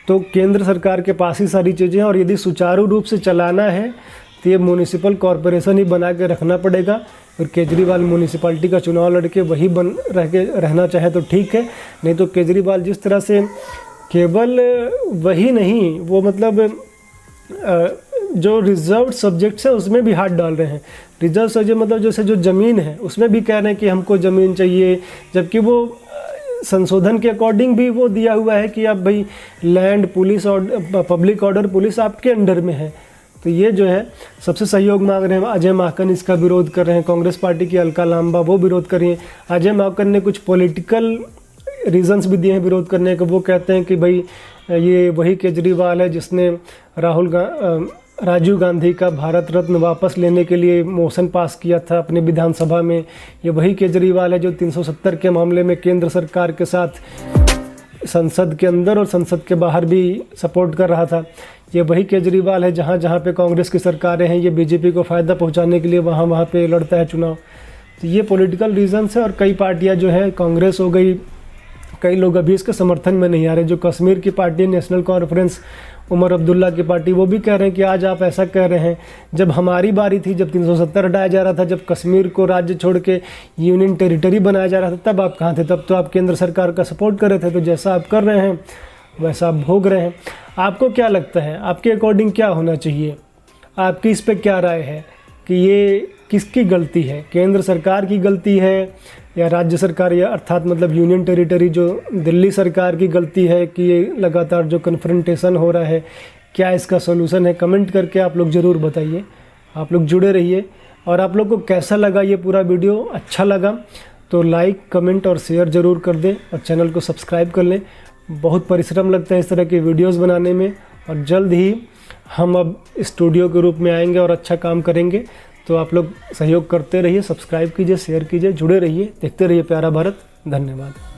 तो केंद्र सरकार के पास ही सारी चीज़ें हैं और यदि सुचारू रूप से चलाना है तो ये म्यूनिसिपल कॉरपोरेशन ही बना के रखना पड़ेगा। और केजरीवाल म्यूनिसिपैलिटी का चुनाव लड़के वही रहना चाहे तो ठीक है, नहीं तो केजरीवाल जिस तरह से केवल वही नहीं, वो मतलब जो रिजर्व सब्जेक्ट्स है उसमें भी हाथ डाल रहे हैं। रिजर्व सब्जेक्ट मतलब जैसे जो ज़मीन है उसमें भी कह रहे हैं कि हमको ज़मीन चाहिए, जबकि वो संशोधन के अकॉर्डिंग भी वो दिया हुआ है कि आप भाई लैंड पुलिस और पब्लिक ऑर्डर पुलिस आपके अंडर में है। तो ये जो है सबसे सहयोग मांग रहे हैं। अजय माकन इसका विरोध कर रहे हैं, कांग्रेस पार्टी की अलका लांबा वो विरोध कर रही है। अजय माकन ने कुछ पॉलिटिकल रीजंस भी दिए हैं विरोध करने के। वो कहते हैं कि भाई ये वही केजरीवाल है जिसने राजीव गांधी का भारत रत्न वापस लेने के लिए मोशन पास किया था अपने विधानसभा में। ये वही केजरीवाल है जो 370 के मामले में केंद्र सरकार के साथ संसद के अंदर और संसद के बाहर भी सपोर्ट कर रहा था। ये वही केजरीवाल है जहाँ जहाँ पे कांग्रेस की सरकारें हैं, ये बीजेपी को फ़ायदा पहुँचाने के लिए वहाँ वहाँ पे लड़ता है चुनाव। तो ये पॉलिटिकल रीजंस है। और कई पार्टियाँ जो है, कांग्रेस हो गई, कई लोग अभी इसके समर्थन में नहीं आ रहे। जो कश्मीर की party national conference, Omar Abdullah की पार्टी, वो भी कह रहे हैं कि आज आप ऐसा कह रहे हैं, जब हमारी बारी थी, जब 370 हटाया जा रहा था, जब कश्मीर को राज्य छोड़ के यूनियन टेरिटरी बनाया जा रहा था, तब आप कहाँ थे? तब तो आप केंद्र सरकार का सपोर्ट कर रहे थे। तो जैसा आप कर रहे हैं वैसा आप भोग रहे हैं। आपको क्या लगता है, आपके अकॉर्डिंग क्या होना चाहिए? आपकी इस पर क्या राय है कि ये किसकी गलती है? केंद्र सरकार की गलती है या राज्य सरकार, या अर्थात मतलब यूनियन टेरिटरी जो दिल्ली सरकार की गलती है कि ये लगातार जो कन्फ्रंटेशन हो रहा है, क्या इसका सॉल्यूशन है? कमेंट करके आप लोग ज़रूर बताइए। आप लोग जुड़े रहिए। और आप लोग को कैसा लगा ये पूरा वीडियो? अच्छा लगा तो लाइक, कमेंट और शेयर ज़रूर कर दें और चैनल को सब्सक्राइब कर लें। बहुत परिश्रम लगता है इस तरह के वीडियोस बनाने में, और जल्द ही हम अब स्टूडियो के रूप में आएंगे और अच्छा काम करेंगे। तो आप लोग सहयोग करते रहिए, सब्सक्राइब कीजिए, शेयर कीजिए, जुड़े रहिए, देखते रहिए प्यारा भारत। धन्यवाद।